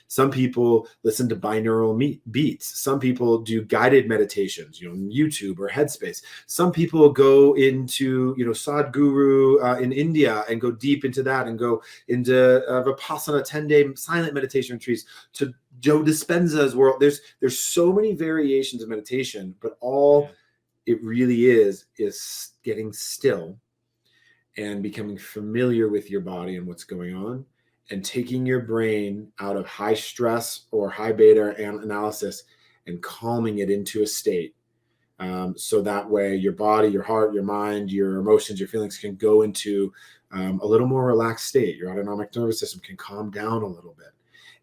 Some people listen to binaural beats. Some people do guided meditations, YouTube or Headspace. Some people go into, Sadhguru in India and go deep into that and go into Vipassana 10-day silent meditation retreats, to Joe Dispenza's world. There's so many variations of meditation, but all it really is getting still and becoming familiar with your body and what's going on, and taking your brain out of high stress or high beta analysis and calming it into a state. So that way your body, your heart, your mind, your emotions, your feelings can go into a little more relaxed state. Your autonomic nervous system can calm down a little bit.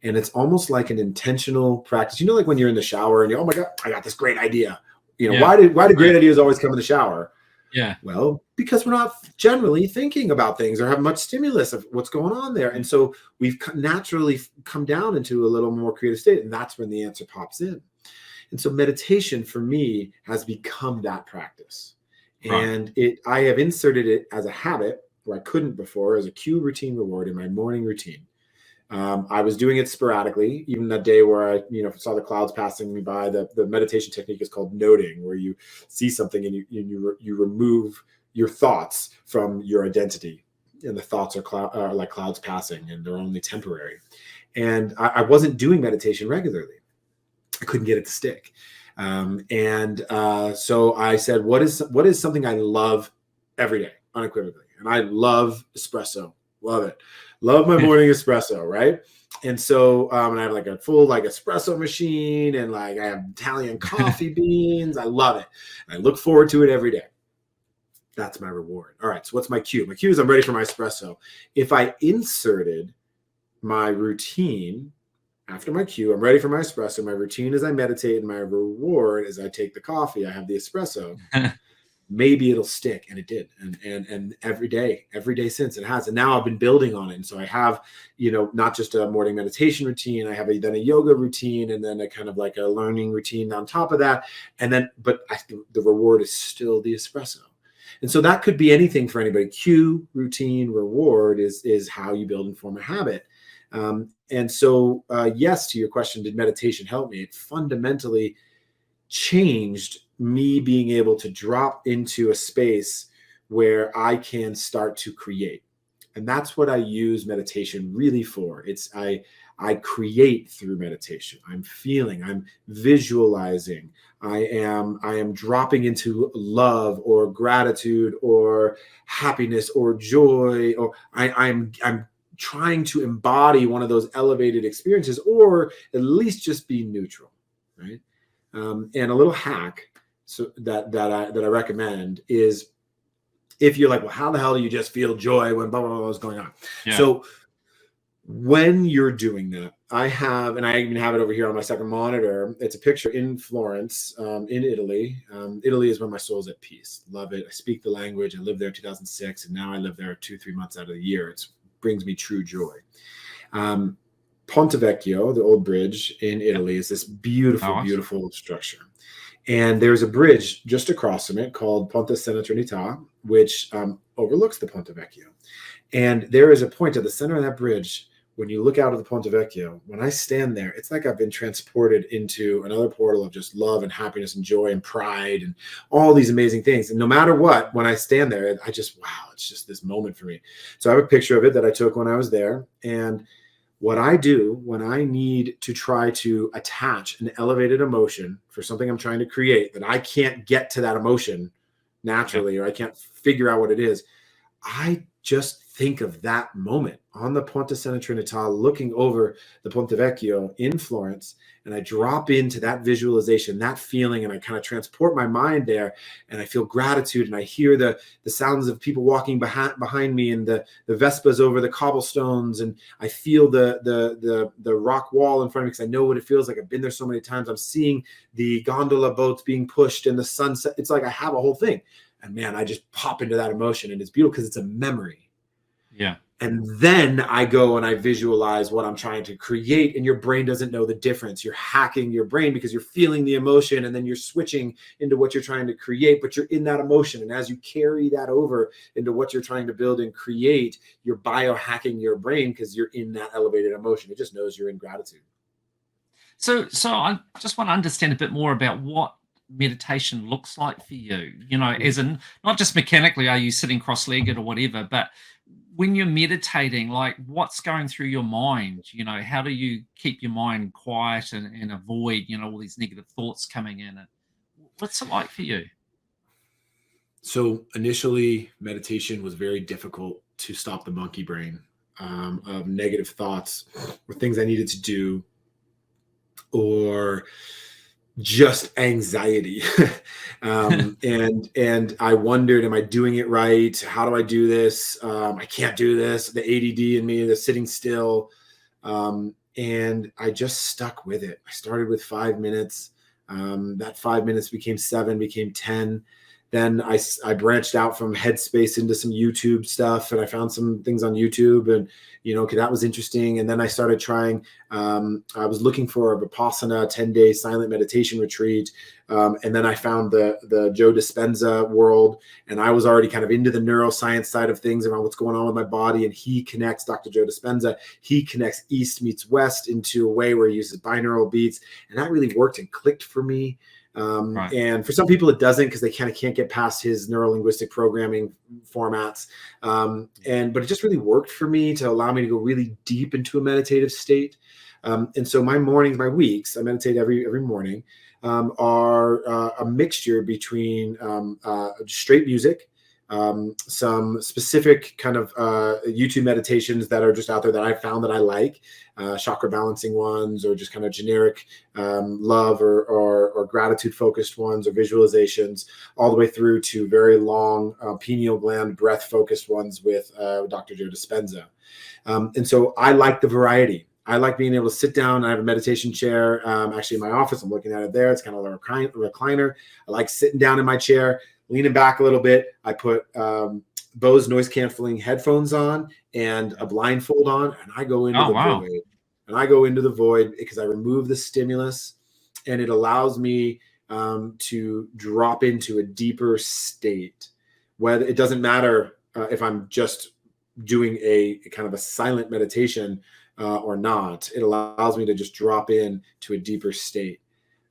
And it's almost like an intentional practice. Like when you're in the shower and you're, oh my God, I got this great idea. Why do great ideas always come in the shower? Yeah. Well, because we're not generally thinking about things or have much stimulus of what's going on there. And so we've naturally come down into a little more creative state. And that's when the answer pops in. And so meditation for me has become that practice. Right. And I have inserted it as a habit where I couldn't before, as a cue routine reward in my morning routine. I was doing it sporadically, even that day where I, saw the clouds passing me by. The meditation technique is called noting, where you see something and you remove your thoughts from your identity, and the thoughts are like clouds passing, and they're only temporary. And I wasn't doing meditation regularly. I couldn't get it to stick. So I said, what is something I love every day, unequivocally? And I love espresso. Love it. Love my morning espresso, right? And so, and I have like a full espresso machine, and I have Italian coffee beans. I love it. I look forward to it every day. That's my reward. All right. So what's my cue? My cue is I'm ready for my espresso. If I inserted my routine after my cue, I'm ready for my espresso. My routine is I meditate, and my reward is I take the coffee. I have the espresso. Maybe it'll stick, and it did. And every day since, it has. And now I've been building on it. And so I have, not just a morning meditation routine. I have then a yoga routine, and then a kind of like a learning routine on top of that. And then, the reward is still the espresso. And so that could be anything for anybody. Cue, routine, reward is how you build and form a habit. And so, yes, to your question, did meditation help me? It fundamentally changed me being able to drop into a space where I can start to create. And that's what I use meditation really for. I create through meditation. I'm feeling, I'm visualizing, I am dropping into love or gratitude or happiness or joy, or I'm trying to embody one of those elevated experiences, or at least just be neutral, right? And a little hack that I recommend is, if you're like, well, how the hell do you just feel joy when blah, blah, blah is going on? Yeah. So when you're doing that, I even have it over here on my second monitor. It's a picture in Florence, in Italy. Italy is where my soul's at peace. Love it. I speak the language. I lived there in 2006, and now I live there 2-3 months out of the year. It brings me true joy. Ponte Vecchio, the old bridge in Italy, is this beautiful, beautiful structure. And there's a bridge just across from it called Ponte Sena Trinità, which overlooks the Ponte Vecchio. And there is a point at the center of that bridge. When you look out of the Ponte Vecchio, when I stand there, it's like I've been transported into another portal of just love and happiness and joy and pride and all these amazing things. And no matter what, when I stand there, I just, wow, it's just this moment for me. So I have a picture of it that I took when I was there. And what I do when I need to try to attach an elevated emotion for something I'm trying to create, that I can't get to that emotion naturally, or I can't figure out what it is, I just think of that moment on the Ponte Sena Trinità, looking over the Ponte Vecchio in Florence, and I drop into that visualization, that feeling, and I kind of transport my mind there, and I feel gratitude, and I hear the sounds of people walking behind me, and the Vespas over the cobblestones, and I feel the rock wall in front of me, because I know what it feels like. I've been there so many times. I'm seeing the gondola boats being pushed in the sunset. It's like I have a whole thing. And man, I just pop into that emotion, and it's beautiful because it's a memory. Yeah. And then I go and I visualize what I'm trying to create, and your brain doesn't know the difference. You're hacking your brain because you're feeling the emotion, and then you're switching into what you're trying to create, but you're in that emotion. And as you carry that over into what you're trying to build and create, you're biohacking your brain because you're in that elevated emotion. It just knows you're in gratitude. So I just want to understand a bit more about what meditation looks like for you, as in not just mechanically, are you sitting cross-legged or whatever, but when you're meditating, like what's going through your mind? How do you keep your mind quiet and avoid, all these negative thoughts coming in? What's it like for you? So initially, meditation was very difficult to stop the monkey brain of negative thoughts or things I needed to do, or just anxiety. And I wondered, am I doing it right? How do I do this? I can't do this. The ADD in me, the sitting still. And I just stuck with it. I started with 5 minutes. That 5 minutes became 7, became 10. Then I branched out from Headspace into some YouTube stuff, and I found some things on YouTube, and okay, that was interesting. And then I started trying. I was looking for a Vipassana 10-day silent meditation retreat, and then I found the Joe Dispenza world, and I was already kind of into the neuroscience side of things around what's going on with my body. And he connects, Dr. Joe Dispenza, he connects East meets West into a way where he uses binaural beats, and that really worked and clicked for me. Right. And for some people it doesn't, because they kind of can't get past his neuro-linguistic programming formats. But it just really worked for me to allow me to go really deep into a meditative state. And so my mornings, my weeks, I meditate every morning, are a mixture between straight music, some specific kind of YouTube meditations that are just out there that I found that I like, chakra balancing ones, or just kind of generic love or gratitude focused ones, or visualizations, all the way through to very long pineal gland breath focused ones with Dr. Joe Dispenza. And so I like the variety. I like being able to sit down. I have a meditation chair actually in my office. I'm looking at it there. It's kind of a recliner. I like sitting down in my chair, leaning back a little bit. I put Bose noise canceling headphones on and a blindfold on, and I go into the void. And I go into the void because I remove the stimulus, and it allows me to drop into a deeper state. Whether it doesn't matter if I'm just doing a kind of a silent meditation or not, it allows me to just drop in to a deeper state.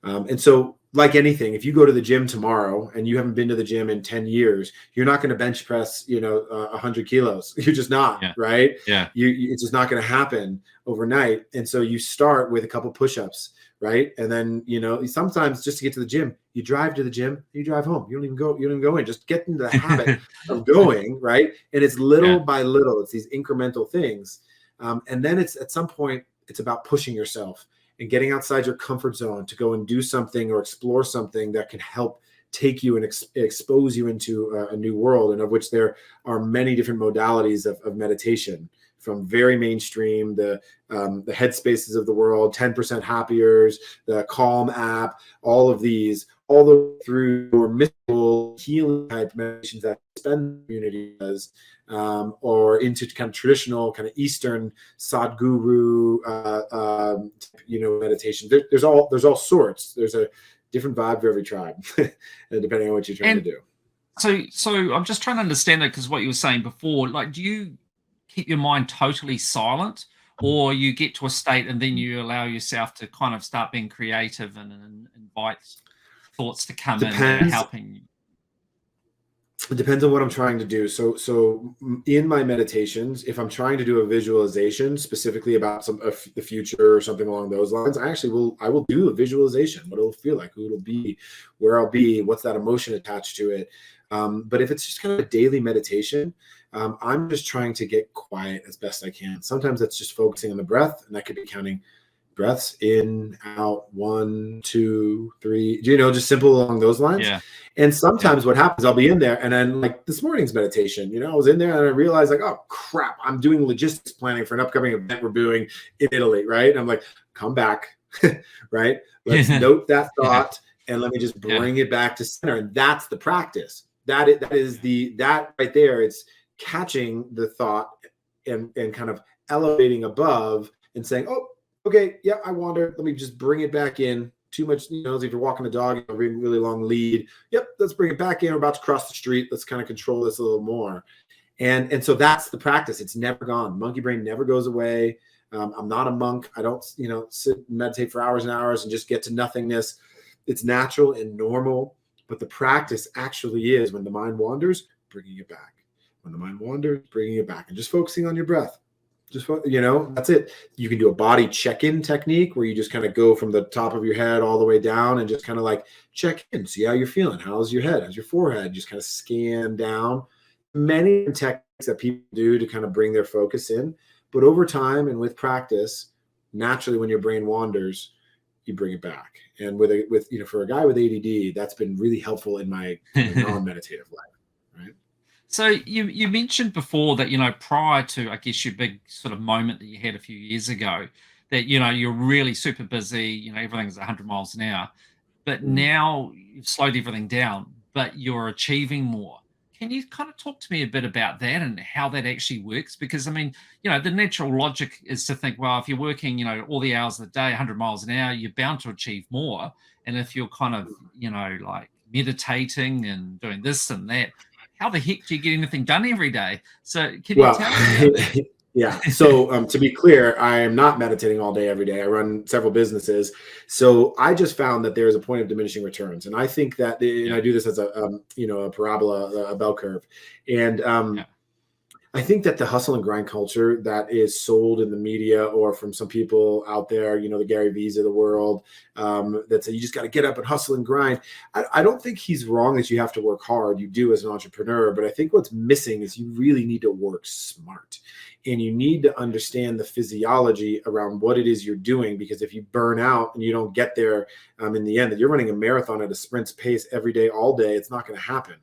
And so, like anything, if you go to the gym tomorrow and you haven't been to the gym in 10 years, you're not going to bench press, 100 kilos. You're just not, right? Yeah. It's just not going to happen overnight. And so you start with a couple push-ups, right? And then, sometimes just to get to the gym, you drive to the gym, you drive home. You don't even go in. Just get into the habit of going, right? And it's little by little. It's these incremental things. And then it's at some point, it's about pushing yourself and getting outside your comfort zone to go and do something or explore something that can help take you and expose you into a new world, and of which there are many different modalities of meditation, from very mainstream, the Headspaces of the world, 10% Happiers, the Calm app, all of these, all the way through more mystical healing type meditations that Spend community does, or into kind of traditional, kind of Eastern Sadhguru, meditation. There's all sorts. There's a different vibe for every tribe, depending on what you're trying to do. So I'm just trying to understand that, because what you were saying before, like, do you keep your mind totally silent, or you get to a state and then you allow yourself to kind of start being creative and invite thoughts to come in and helping you? It depends on what I'm trying to do. So in my meditations, if I'm trying to do a visualization specifically about the future or something along those lines, I will do a visualization, what it'll feel like, who it'll be, where I'll be, what's that emotion attached to it. But if it's just kind of a daily meditation, I'm just trying to get quiet as best I can. Sometimes that's just focusing on the breath, and that could be counting breaths in, out, 1, 2, 3, just simple along those lines. Yeah. And sometimes what happens, I'll be in there, and then like this morning's meditation, I was in there and I realized, like, oh crap, I'm doing logistics planning for an upcoming event we're doing in Italy, right? And I'm like, come back, right? Let's note that thought and let me just bring it back to center. And that's the practice. That right there. It's catching the thought and kind of elevating above and saying, oh, okay, yeah, I wandered. Let me just bring it back in. Too much, if you're walking a dog, a really long lead. Yep, let's bring it back in. We're about to cross the street. Let's kind of control this a little more. And so that's the practice. It's never gone. Monkey brain never goes away. I'm not a monk. I don't, sit and meditate for hours and hours and just get to nothingness. It's natural and normal. But the practice actually is, when the mind wanders, bringing it back. When the mind wanders, bringing it back, and just focusing on your breath. Just, that's it. You can do a body check-in technique where you just kind of go from the top of your head all the way down and just kind of like check in, see how you're feeling. How's your head? How's your forehead? Just kind of scan down. Many techniques that people do to kind of bring their focus in. But over time and with practice, naturally, when your brain wanders, you bring it back. And for a guy with ADD, that's been really helpful in my non-meditative life. Right. So you mentioned before that, prior to, I guess, your big sort of moment that you had a few years ago, that, you're really super busy, everything's 100 miles an hour, but now you've slowed everything down, but you're achieving more. Can you kind of talk to me a bit about that and how that actually works? Because, the natural logic is to think, well, if you're working, all the hours of the day, 100 miles an hour, you're bound to achieve more. And if you're kind of, like meditating and doing this and that, how the heck do you get anything done every day? So can you tell me about that? Yeah. So to be clear, I am not meditating all day, every day. I run several businesses. So I just found that there is a point of diminishing returns. And I think that, and I do this as a parabola, a bell curve. And I think that the hustle and grind culture that is sold in the media or from some people out there, the Gary V's of the world, that say you just got to get up and hustle and grind. I don't think he's wrong that you have to work hard. You do as an entrepreneur, but I think what's missing is you really need to work smart. And you need to understand the physiology around what it is you're doing, because if you burn out and you don't get there in the end, that you're running a marathon at a sprint pace every day, all day, it's not going to happen.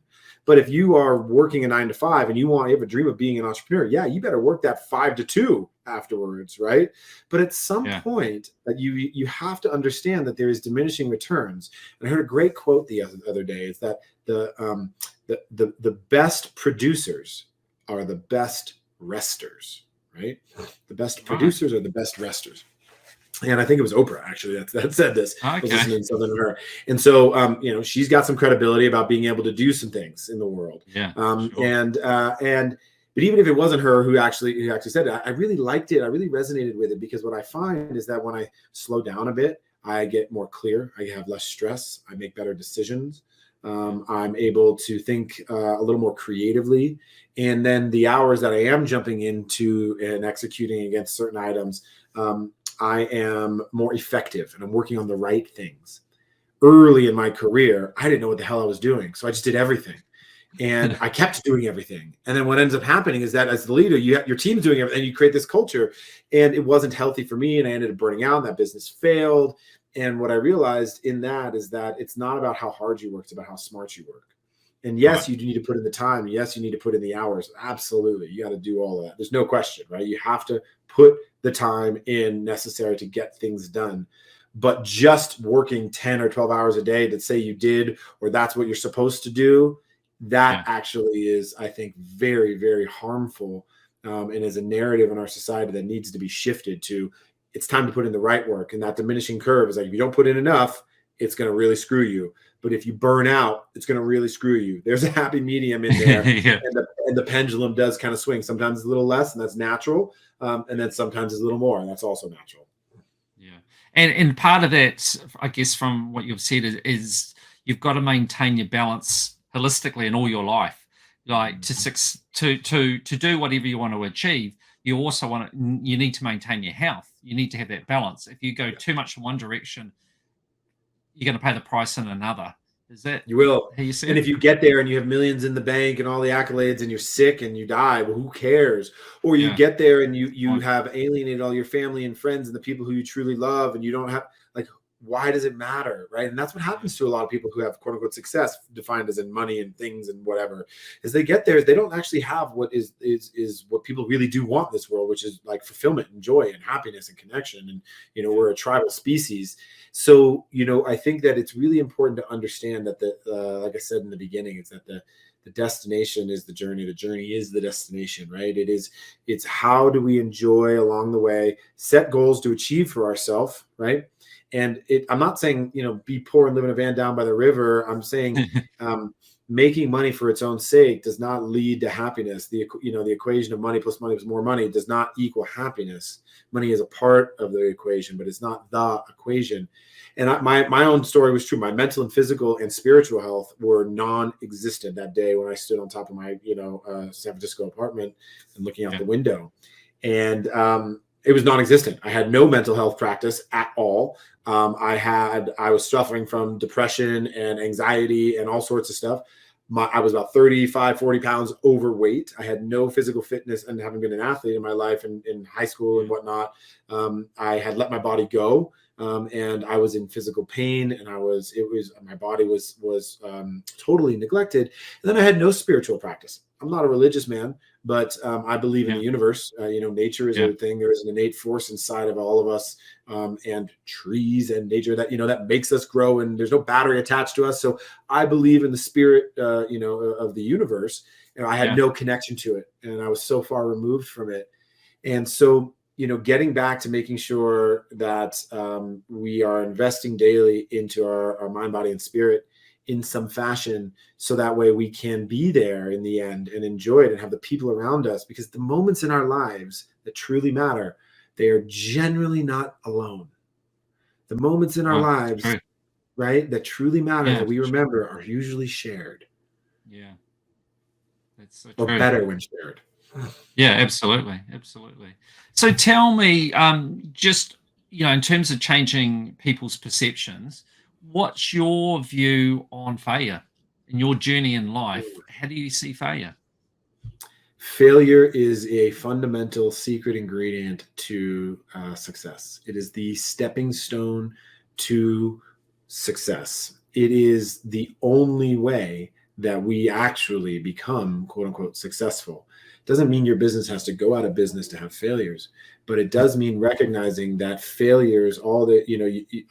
But if you are working a 9 to 5 and you have a dream of being an entrepreneur, yeah, you better work that 5 to 2 afterwards, right? But at some point, you have to understand that there is diminishing returns. And I heard a great quote the other day. It's that the best producers are the best resters, right? The best producers are the best resters. And I think it was Oprah actually that said this. I was listening to something to her. And so, she's got some credibility about being able to do some things in the world. Yeah. But even if it wasn't her who actually said it, I really liked it. I really resonated with it, because what I find is that when I slow down a bit, I get more clear. I have less stress. I make better decisions. I'm able to think a little more creatively. And then the hours that I am jumping into and executing against certain items, I am more effective and I'm working on the right things. Early in my career, I didn't know what the hell I was doing. So I just did everything. And I kept doing everything. And then what ends up happening is that as the leader, your team's doing everything, and you create this culture. And it wasn't healthy for me. And I ended up burning out, and that business failed. And what I realized in that is that it's not about how hard you work, it's about how smart you work. And yes, you need to put in the time. Yes, you need to put in the hours. Absolutely. You got to do all of that. There's no question, right? You have to put the time in necessary to get things done. But just working 10 or 12 hours a day that say you did, or that's what you're supposed to do, that actually is, I think, very, very harmful, and is a narrative in our society that needs to be shifted to. It's time to put in the right work. And that diminishing curve is like, if you don't put in enough, it's going to really screw you. But if you burn out, it's going to really screw you. There's a happy medium in there. and the pendulum does kind of swing. Sometimes it's a little less, and that's natural. And then sometimes it's a little more, and that's also natural. Yeah. And part of that, I guess, from what you've said is you've got to maintain your balance holistically in all your life. Like to do whatever you want to achieve, you also you need to maintain your health. You need to have that balance. If you go too much in one direction, you're going to pay the price in another. Is that you will? How you see and it? If you get there and you have millions in the bank and all the accolades, and you're sick and you die, well, who cares? Or you get there and you have alienated all your family and friends and the people who you truly love, and you don't have, like, why does it matter, right? And that's what happens to a lot of people who have quote unquote success, defined as in money and things and whatever, is they get there, they don't actually have what is what people really do want in this world, which is like fulfillment and joy and happiness and connection. And we're a tribal species. So I think that it's really important to understand that like I said in the beginning, it's that the destination is the journey is the destination, right? It's how do we enjoy along the way, set goals to achieve for ourselves, right? And I'm not saying, be poor and live in a van down by the river. I'm saying making money for its own sake does not lead to happiness. The equation of money plus more money does not equal happiness. Money is a part of the equation, but it's not the equation. And my own story was true. My mental and physical and spiritual health were non-existent that day when I stood on top of my, San Francisco apartment and looking out the window. And it was non-existent. I had no mental health practice at all. I was suffering from depression and anxiety and all sorts of stuff. I was about 35, 40 pounds overweight. I had no physical fitness, and having been an athlete in my life in high school and whatnot, I had let my body go. And I was in physical pain, and my body was totally neglected. And then I had no spiritual practice. I'm not a religious man, but I believe in the universe. Nature is a thing. There is an innate force inside of all of us, and trees and nature that makes us grow, and there's no battery attached to us. So I believe in the spirit, of the universe. And I had no connection to it, and I was so far removed from it. And so, getting back to making sure that we are investing daily into our mind, body, and spirit in some fashion, so that way we can be there in the end and enjoy it and have the people around us, because the moments in our lives that truly matter, they are generally not alone. The moments in our lives, right, that truly matter, that we remember, are usually shared. Yeah. That's so or true. better when shared. Yeah, absolutely. Absolutely. So tell me, just, in terms of changing people's perceptions, what's your view on failure in your journey in life? How do you see failure? Failure is a fundamental secret ingredient to success. It is the stepping stone to success. It is the only way that we actually become quote unquote successful. Doesn't mean your business has to go out of business to have failures, but it does mean recognizing that failures, all the,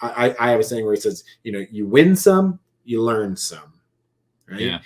I have a saying where it says, you win some, you learn some, right? Yeah.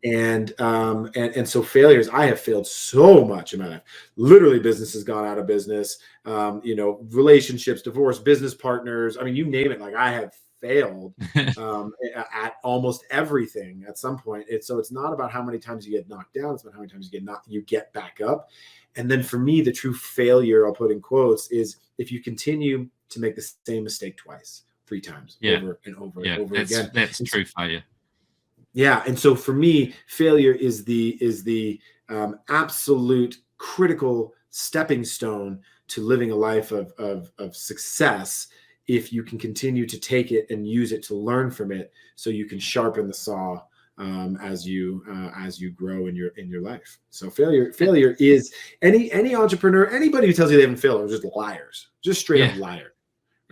And so failures, I have failed so much in my life. Literally, business has gone out of business, relationships, divorce, business partners. I mean, you name it. Like, I have failed at almost everything at some point. So it's not about how many times you get knocked down. It's about how many times you get back up. And then for me, the true failure, I'll put in quotes, is if you continue to make the same mistake twice, 3 times, over and over and over again. That's true failure. Yeah. And so for me, failure is the absolute critical stepping stone to living a life of success, if you can continue to take it and use it to learn from it, so you can sharpen the saw as you grow in your life. So failure is any entrepreneur, anybody who tells you they haven't failed are just liars, just straight up liar.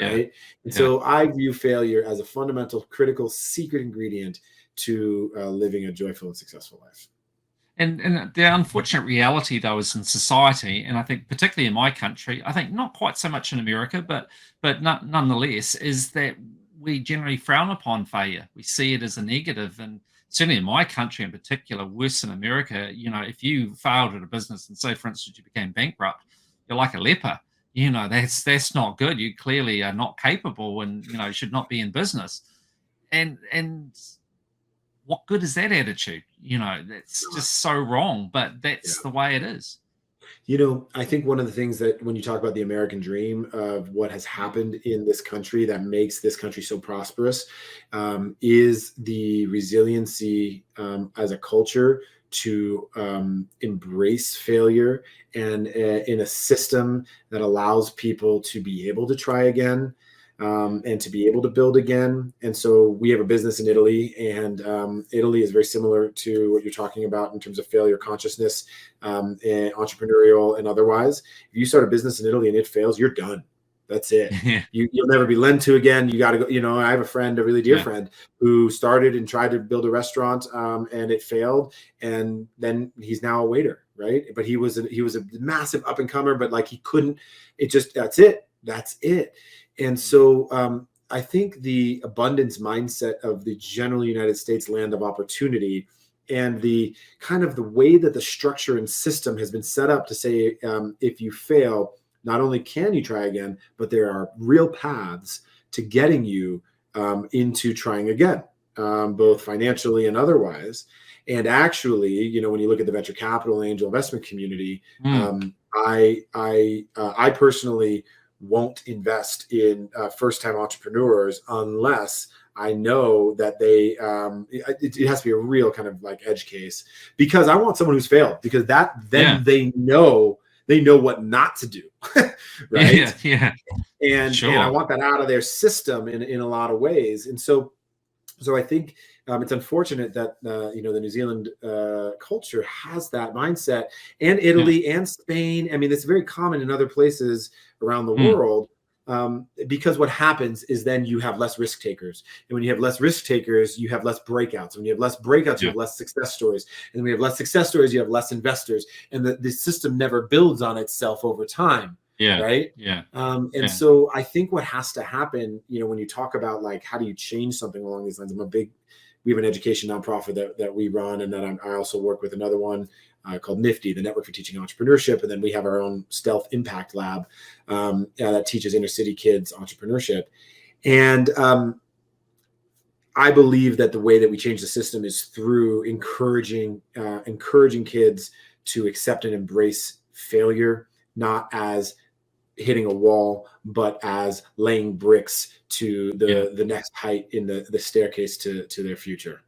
Right. And so I view failure as a fundamental, critical, secret ingredient to living a joyful and successful life. And the unfortunate reality, though, is in society, and I think particularly in my country, I think not quite so much in America, but nonetheless, is that we generally frown upon failure. We see it as a negative, and certainly in my country in particular, worse than America. If you failed at a business and say, for instance, you became bankrupt, you're like a leper. That's not good. You clearly are not capable, and should not be in business. And what good is that attitude? That's just so wrong, but that's the way it is. I think one of the things that when you talk about the American dream of what has happened in this country that makes this country so prosperous is the resiliency as a culture to embrace failure, and in a system that allows people to be able to try again. And to be able to build again. And so we have a business in Italy, and Italy is very similar to what you're talking about in terms of failure consciousness, and entrepreneurial and otherwise. If you start a business in Italy and it fails, you're done. That's it. You'll never be lent to again. You got to go. I have a friend, a really dear friend, who started and tried to build a restaurant, and it failed. And then he's now a waiter, right? But he was a massive up and comer, but like he couldn't. That's it. And so I think the abundance mindset of the general United States land of opportunity, and the kind of the way that the structure and system has been set up to say, if you fail, not only can you try again, but there are real paths to getting you into trying again, both financially and otherwise. And actually, when you look at the venture capital and angel investment community, I personally won't invest in first-time entrepreneurs unless I know that it has to be a real kind of like edge case, because I want someone who's failed, because they know what not to do. Right. And I want that out of their system in a lot of ways. And so I think it's unfortunate that the New Zealand culture has that mindset, and Italy and Spain. I mean, it's very common in other places around the world, because what happens is then you have less risk takers, and when you have less risk takers, you have less breakouts. When you have less breakouts, you have less success stories, and when you have less success stories, you have less investors, and the system never builds on itself over time. Right. So I think what has to happen, when you talk about like, how do you change something along these lines? We have an education nonprofit that we run, and then I also work with another one called Nifty, the Network for Teaching Entrepreneurship. And then we have our own Stealth Impact Lab that teaches inner city kids entrepreneurship. And I believe that the way that we change the system is through encouraging kids to accept and embrace failure, not as hitting a wall, but as laying bricks to the next height in the staircase to their future.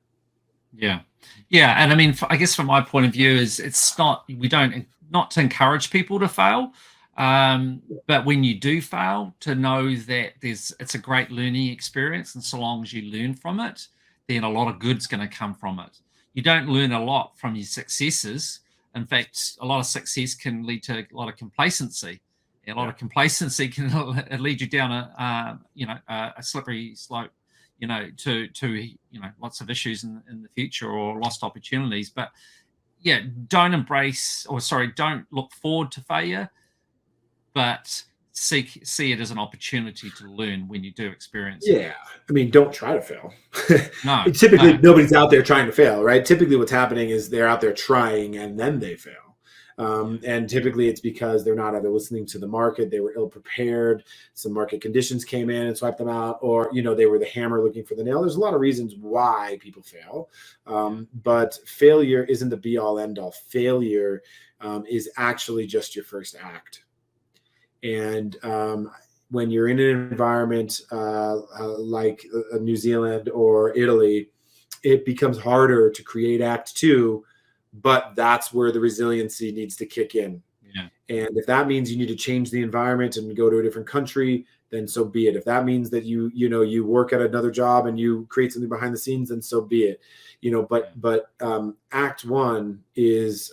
And I mean, I guess from my point of view is not to encourage people to fail, but when you do fail, to know that it's a great learning experience, and so long as you learn from it, then a lot of good's going to come from it. You don't learn a lot from your successes. In fact, a lot of success can lead to a lot of complacency. A lot of complacency can lead you down a slippery slope. to lots of issues in the future or lost opportunities. But yeah, don't look forward to failure, but see it as an opportunity to learn when you do experience it. Yeah. I mean, don't try to fail. No, Typically, nobody's out there trying to fail, right? Typically, what's happening is they're out there trying and then they fail. And typically it's because they're not either listening to the market, they were ill prepared, some market conditions came in and swiped them out, or, they were the hammer looking for the nail. There's a lot of reasons why people fail. But failure isn't the be all end all. Failure is actually just your first act. And when you're in an environment like New Zealand or Italy, it becomes harder to create act two, but that's where the resiliency needs to kick in. Yeah. And if that means you need to change the environment and go to a different country, then so be it. If that means that you work at another job and you create something behind the scenes, then so be it. But act one is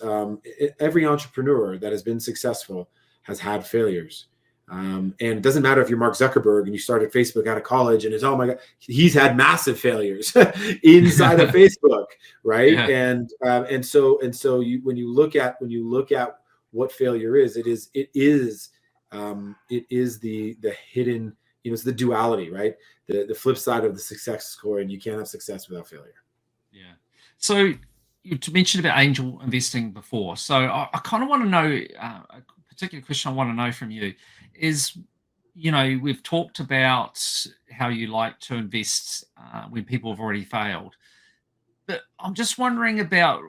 every entrepreneur that has been successful has had failures. And it doesn't matter if you're Mark Zuckerberg and you started Facebook out of college and oh my God, he's had massive failures inside of Facebook, right? Yeah. And so when you look at what failure is, it is the hidden, it's the duality, right? The flip side of the success coin. You can't have success without failure. Yeah. So you mentioned about angel investing before. So I kind of want to know a particular question I want to know from you is, we've talked about how you like to invest when people have already failed. But I'm just wondering about,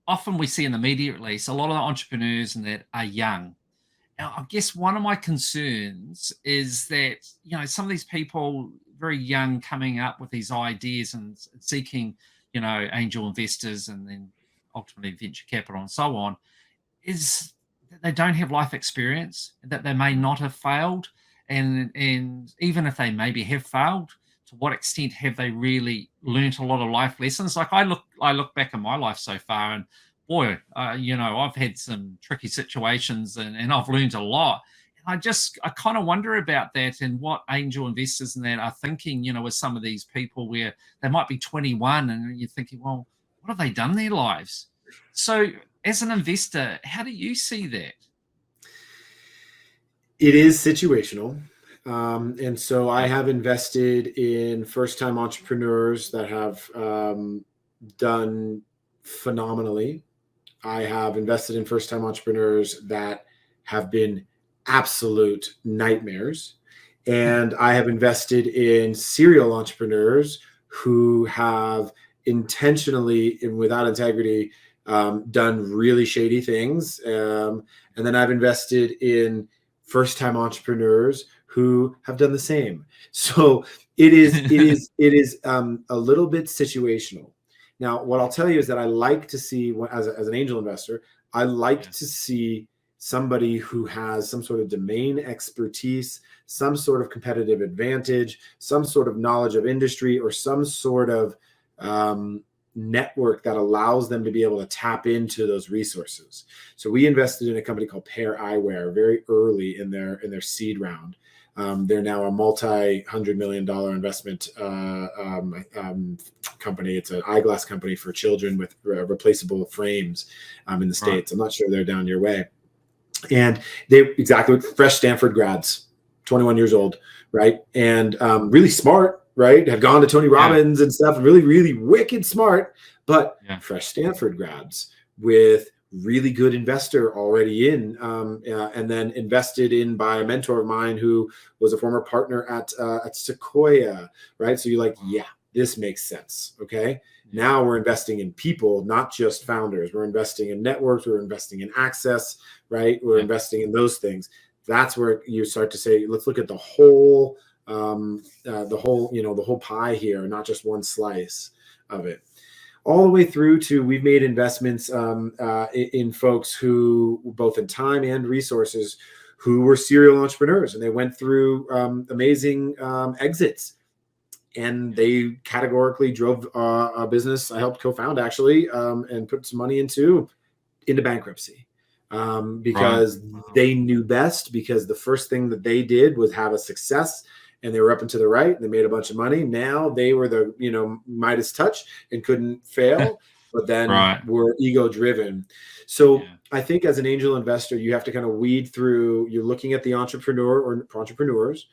often we see in the media, at least, a lot of the entrepreneurs and that are young. Now, I guess one of my concerns is that, some of these people, very young, coming up with these ideas and seeking, angel investors and then ultimately venture capital and so on, is that they don't have life experience, that they may not have failed. And even if they maybe have failed, to what extent have they really learnt a lot of life lessons? Like I look back at my life so far and boy, I've had some tricky situations and I've learned a lot. And I kind of wonder about that and what angel investors and that are thinking, with some of these people where they might be 21 and you're thinking, well, what have they done in their lives? So as an investor, how do you see that? It is situational. And so I have invested in first-time entrepreneurs that have done phenomenally. I have invested in first-time entrepreneurs that have been absolute nightmares. And I have invested in serial entrepreneurs who have intentionally and without integrity done really shady things. And then I've invested in first-time entrepreneurs who have done the same. So it is a little bit situational. Now, what I'll tell you is that I like to see, as an angel investor, I like to see somebody who has some sort of domain expertise, some sort of competitive advantage, some sort of knowledge of industry, or some sort of network that allows them to be able to tap into those resources. So we invested in a company called Pair Eyewear very early in their seed round. They're now a multi-$100 million investment company. It's an eyeglass company for children with replaceable frames in the States. I'm not sure they're down your way. And they fresh Stanford grads, 21 years old, right? And really smart, right? Had gone to Tony Robbins and stuff, really, really wicked smart, but fresh Stanford grads with really good investor already in, and then invested in by a mentor of mine who was a former partner at Sequoia, right? So you're like, this makes sense. Okay. Now we're investing in people, not just founders. We're investing in networks. We're investing in access, right? We're investing in those things. That's where you start to say, let's look at the whole pie here, not just one slice of it. All the way through to we've made investments in folks who, both in time and resources, who were serial entrepreneurs, and they went through amazing exits. And they categorically drove a business I helped co-found actually, and put some money into bankruptcy because they knew best, because the first thing that they did was have a success. and they were up and to the right, and they made a bunch of money. Now they were the, Midas touch and couldn't fail, but then were ego driven. So I think as an angel investor, you have to kind of weed through, you're looking at the entrepreneur or entrepreneurs,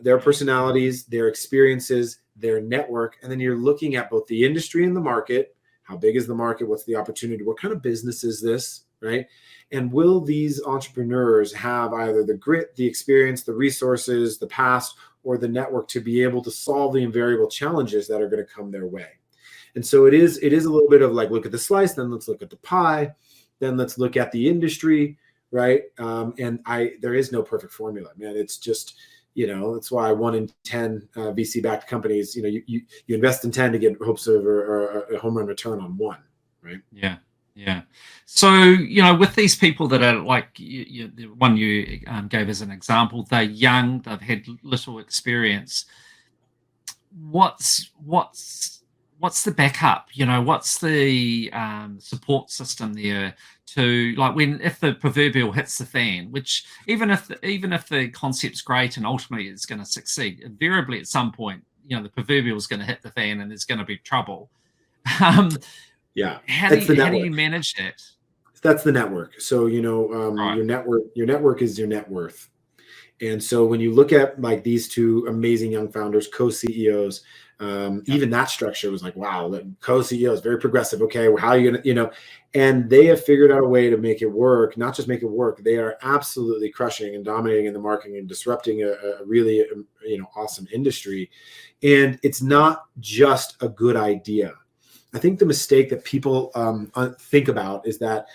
their personalities, their experiences, their network, and then you're looking at both the industry and the market. How big is the market? What's the opportunity? What kind of business is this, right? And will these entrepreneurs have either the grit, the experience, the resources, the past, or the network to be able to solve the invariable challenges that are going to come their way? And so it is a little bit of like, look at the slice, then let's look at the pie, then let's look at the industry, right? And there is no perfect formula, man. It's just, that's why 1 in 10 VC-backed companies, you invest in 10 to get hopes of a home run return on 1, right? Yeah. Yeah. So, with these people that are like the one you gave as an example, they're young, they've had little experience. What's the backup? What's the support system there to, like, if the proverbial hits the fan, which even if the concept's great and ultimately it's going to succeed, invariably at some point, the proverbial is going to hit the fan and there's going to be trouble. Yeah. How do you manage that? That's the network. So, your network is your net worth. And so when you look at like these two amazing young founders, co-CEOs, even that structure was like, wow, co-CEOs, very progressive. Okay, well, how are you going to, and they have figured out a way to make it work, not just make it work. They are absolutely crushing and dominating in the market and disrupting a really, awesome industry. And it's not just a good idea. I think the mistake that people think about is that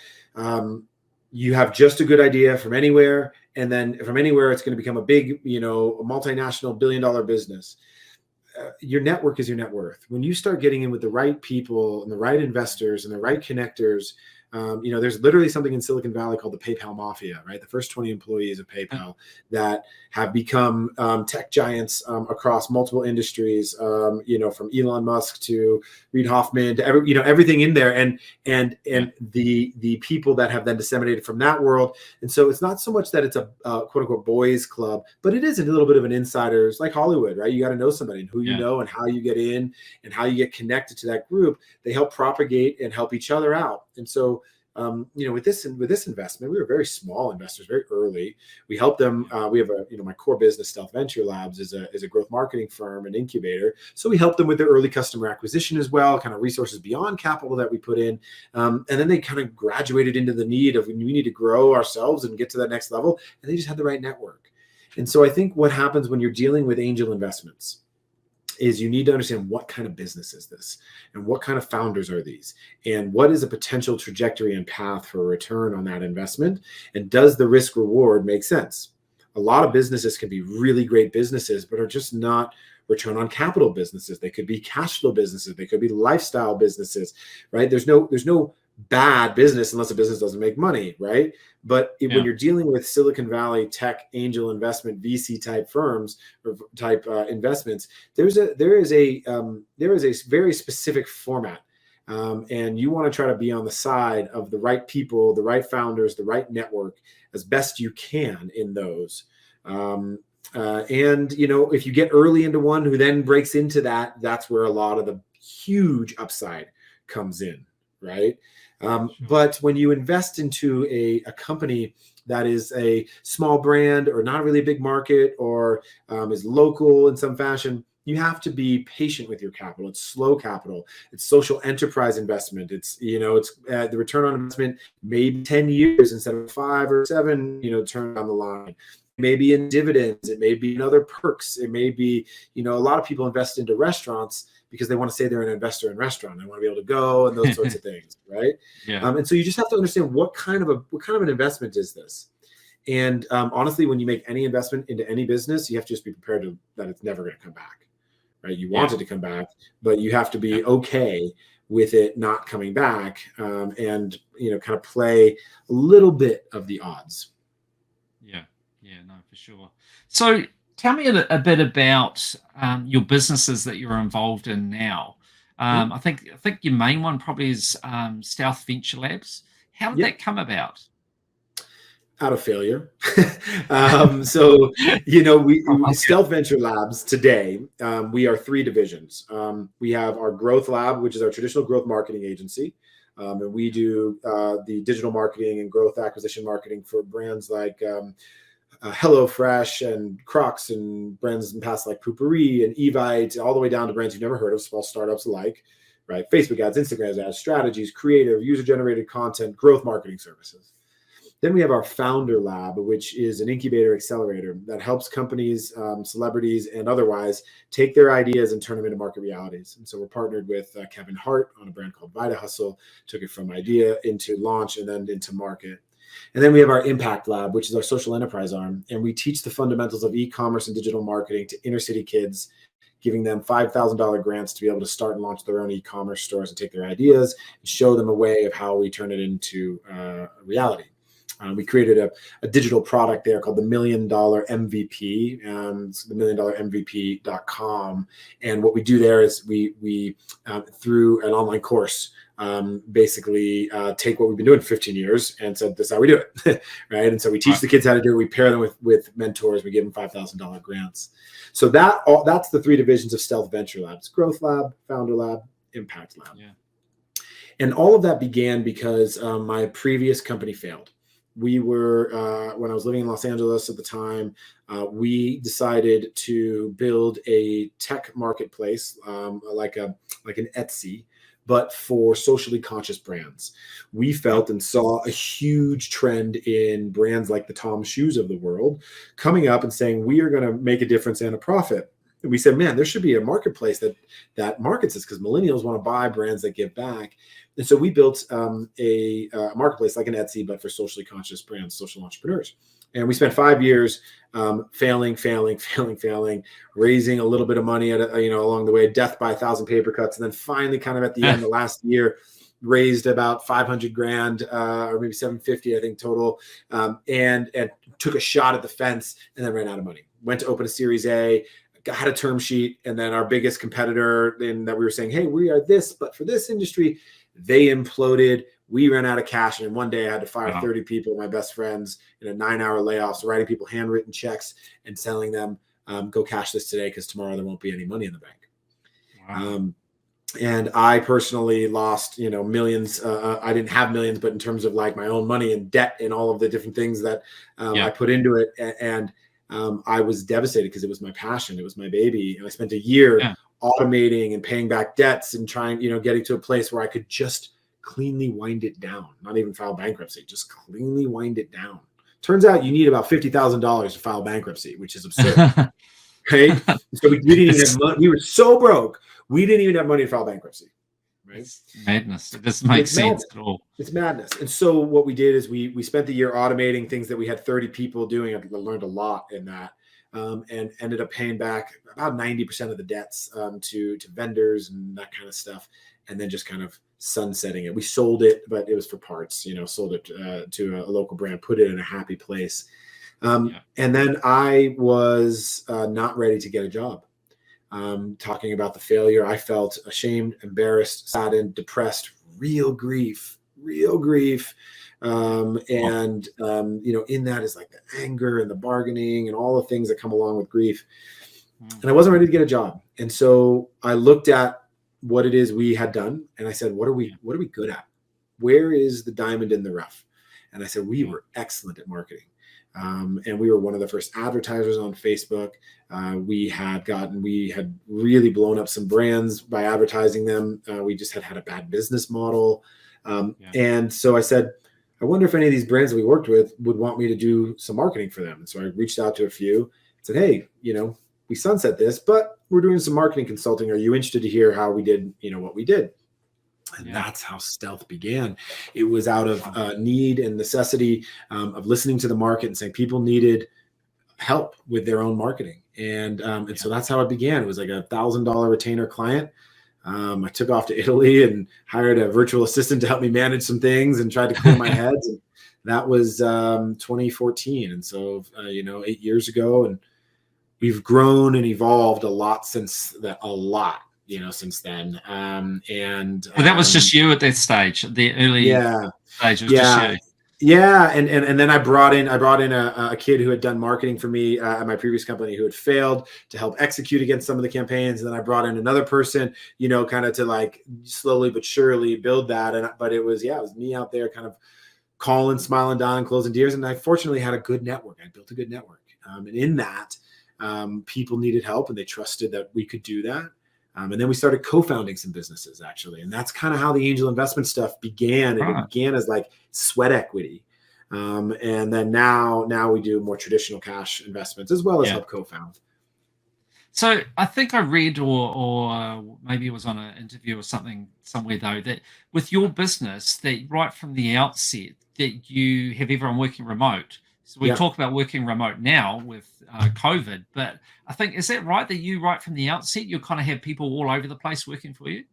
you have just a good idea from anywhere, and then from anywhere it's going to become a big, a multinational billion-dollar business. Your network is your net worth. When you start getting in with the right people and the right investors and the right connectors, there's literally something in Silicon Valley called the PayPal Mafia, right? The first 20 employees of PayPal that have become tech giants across multiple industries, from Elon Musk to Reid Hoffman to everything in there, and the people that have then disseminated from that world. And so it's not so much that it's a quote unquote boys club, but it is a little bit of an insiders, like Hollywood, right? You got to know somebody and who you know and how you get in and how you get connected to that group. They help propagate and help each other out. And so with this investment, we were very small investors, very early. We helped them. We have my core business, Stealth Venture Labs, is a growth marketing firm, an incubator. So we helped them with their early customer acquisition as well, kind of resources beyond capital that we put in. And then they kind of graduated into the need of, we need to grow ourselves and get to that next level. And they just had the right network. And so I think what happens when you're dealing with angel investments is you need to understand what kind of business is this and what kind of founders are these and what is a potential trajectory and path for a return on that investment, and does the risk reward make sense? A lot of businesses can be really great businesses but are just not return on capital businesses. They could be cash flow businesses, they could be lifestyle businesses, right? There's no bad business unless a business doesn't make money, right? But when you're dealing with Silicon Valley tech angel investment VC type firms or type investments, there is a very specific format, and you want to try to be on the side of the right people, the right founders, the right network as best you can in those. And if you get early into one who then breaks into that, that's where a lot of the huge upside comes in, right? But when you invest into a company that is a small brand or not really a big market or is local in some fashion, you have to be patient with your capital. It's slow capital. It's social enterprise investment. It's the return on investment maybe 10 years instead of 5 or 7, turn down the line. Maybe in dividends, it may be in other perks. It may be, a lot of people invest into restaurants because they want to say they're an investor in restaurant. They want to be able to go and those sorts of things, right? Yeah. And so you just have to understand what kind of an investment is this. And honestly, when you make any investment into any business, you have to just be prepared that it's never going to come back, right? You want it to come back, but you have to be okay with it not coming back, and kind of play a little bit of the odds. Yeah, no, for sure. So tell me a bit about your businesses that you're involved in now. I think your main one probably is Stealth Venture Labs. How did that come about? Out of failure. So, we Stealth Venture Labs today, we are 3 divisions. We have our Growth Lab, which is our traditional growth marketing agency. And we do the digital marketing and growth acquisition marketing for brands like HelloFresh and Crocs, and brands in the past like Poopery and Evite, all the way down to brands you've never heard of, small startups alike, right? Facebook ads, Instagram ads, strategies, creative, user-generated content, growth marketing services. Then we have our Founder Lab, which is an incubator accelerator that helps companies, celebrities, and otherwise take their ideas and turn them into market realities. And so we're partnered with Kevin Hart on a brand called Vita Hustle, took it from idea into launch and then into market. And then we have our Impact Lab, which is our social enterprise arm. And we teach the fundamentals of e-commerce and digital marketing to inner city kids, giving them $5,000 grants to be able to start and launch their own e-commerce stores and take their ideas and show them a way of how we turn it into reality. We created a digital product there called the $1 Million MVP, it's the $1millionmvp.com. And what we do there is we through an online course, basically take what we've been doing for 15 years and said, this is how we do it, right? And so we teach the kids how to do it. We pair them with mentors. We give them $5,000 grants. So that's the 3 divisions of Stealth Venture Labs: Growth Lab, Founder Lab, Impact Lab. Yeah. And all of that began because my previous company failed. We were, when I was living in Los Angeles at the time, we decided to build a tech marketplace, like an Etsy, but for socially conscious brands. We felt and saw a huge trend in brands like the Tom Shoes of the world coming up and saying, we are going to make a difference and a profit. And we said, man, there should be a marketplace that markets this, because millennials want to buy brands that give back. And so we built a marketplace like an Etsy, but for socially conscious brands, social entrepreneurs. And we spent 5 years failing, raising a little bit of money along the way, death by 1,000 paper cuts. And then finally, kind of at the end, the last year, raised about 500 grand or maybe 750, I think, total, and took a shot at the fence and then ran out of money. Went to open a Series A, had a term sheet, and then our biggest competitor in that we were saying, hey, we are this, but for this industry, they imploded. We ran out of cash, and one day I had to fire 30 people, my best friends, in a 9-hour layoff, so writing people handwritten checks and telling them, go cash this today because tomorrow there won't be any money in the bank. Wow. And I personally lost, millions. I didn't have millions, but in terms of like my own money and debt and all of the different things that I put into it. And I was devastated because it was my passion. It was my baby. And I spent a year automating and paying back debts and trying, getting to a place where I could just cleanly wind it down, not even file bankruptcy, just cleanly wind it down. Turns out you need about $50,000 to file bankruptcy, which is absurd. Right? So we didn't even have money. We were so broke, we didn't even have money to file bankruptcy. Right? It's madness. It doesn't make sense at all. It's madness. And so what we did is we spent the year automating things that we had 30 people doing. I learned a lot in that, and ended up paying back about 90% of the debts to vendors and that kind of stuff, and then just kind of sunsetting it. We sold it, but it was for parts. Sold it to a local brand, put it in a happy place, and then I was not ready to get a job. Talking about the failure, I felt ashamed, embarrassed, saddened, depressed, real grief. And in that is like the anger and the bargaining and all the things that come along with grief. And I wasn't ready to get a job. And so I looked at what it is we had done, and I said, what are we good at? Where is the diamond in the rough? And I said, we were excellent at marketing. And we were one of the first advertisers on Facebook. We had really blown up some brands by advertising them. We just had a bad business model. And so I said, I wonder if any of these brands that we worked with would want me to do some marketing for them. And so I reached out to a few, said, hey, we sunset this, but we're doing some marketing consulting. Are you interested to hear how we did, what we did? And that's how Stealth began. It was out of need and necessity of listening to the market and saying people needed help with their own marketing. And so that's how it began. It was like $1,000 retainer client. I took off to Italy and hired a virtual assistant to help me manage some things and tried to clear my head. And that was 2014. And so, 8 years ago, and we've grown and evolved a lot since then. And that was just you at that stage, the early stage. It was just you. Yeah, and then I brought in a kid who had done marketing for me at my previous company who had failed to help execute against some of the campaigns. And then I brought in another person, kind of to like slowly but surely build that. But it was me out there kind of calling, smiling, down, closing deals. And I fortunately had a good network. I built a good network, and in that, people needed help, and they trusted that we could do that. And then we started co-founding some businesses, actually. And that's kind of how the angel investment stuff began. And it began as like sweat equity. And then now we do more traditional cash investments as well as help co-found. So I think I read, or maybe it was on an interview or something somewhere though, that with your business, that right from the outset, that you have everyone working remote. So we talk about working remote now with COVID, but I think, is that right that you right from the outset, you kind of have people all over the place working for you?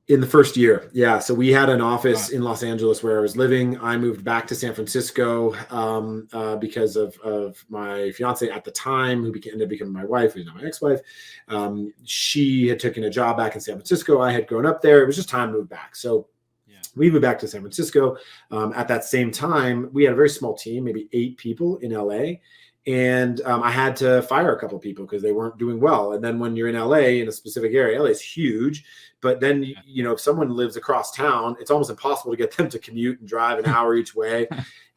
In the first year, yeah. So we had an office in Los Angeles where I was living. I moved back to San Francisco because of my fiance at the time, who ended up becoming my wife, who's now my ex-wife. She had taken a job back in San Francisco. I had grown up there. It was just time to move back. So we moved back to San Francisco. At that same time, we had a very small team, maybe 8 people in LA. And I had to fire a couple of people because they weren't doing well. And then when you're in LA, in a specific area, LA is huge. But then, if someone lives across town, it's almost impossible to get them to commute and drive an hour each way.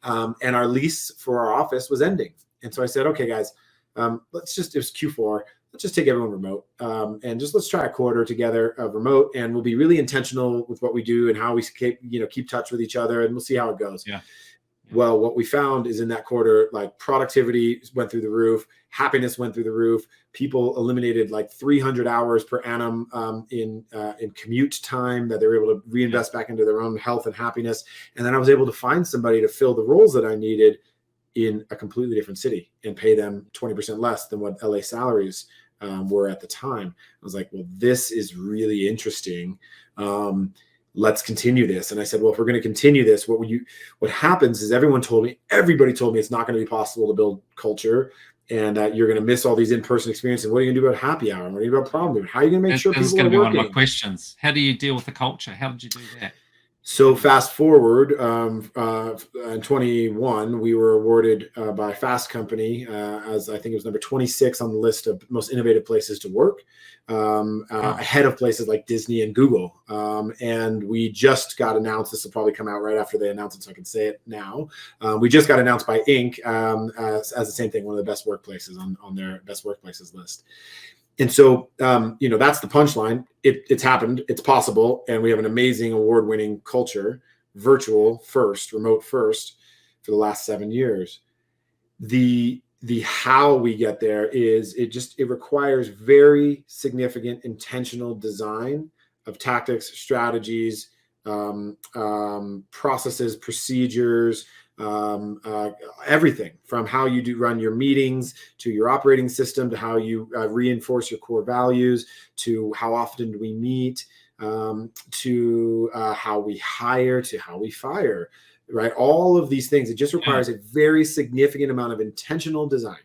And our lease for our office was ending. And so I said, okay, guys, it was Q4. Let's just take everyone remote and let's try a quarter together of remote. And we'll be really intentional with what we do and how we keep touch with each other. And we'll see how it goes. Yeah. Well, what we found is in that quarter, like productivity went through the roof, happiness went through the roof. People eliminated like 300 hours per annum in commute time that they were able to reinvest back into their own health and happiness. And then I was able to find somebody to fill the roles that I needed in a completely different city and pay them 20% less than what LA salaries were at the time. I was like, well, this is really interesting. Let's continue this. And I said, well, if we're going to continue this, what happens is everybody told me it's not going to be possible to build culture, and you're going to miss all these in-person experiences. And what are you going to do about happy hour? And what are you about problem? How are you going to make sure people are working? This is going to be one of my questions. How do you deal with the culture? How did you do that? So fast forward, in 21, we were awarded by Fast Company as I think it was number 26 on the list of most innovative places to work, ahead of places like Disney and Google. And we just got announced, this will probably come out right after they announce it, so I can say it now. We just got announced by Inc. As the same thing, one of the best workplaces on their best workplaces list. And so, that's the punchline. It's happened. It's possible. And we have an amazing award-winning culture, virtual first, remote first, for the last 7 years. The how we get there is it requires very significant intentional design of tactics, strategies, processes, procedures, everything from how you run your meetings to your operating system to how you reinforce your core values to how often do we meet to how we hire to how we fire, right? All of these things, it just requires a very significant amount of intentional design.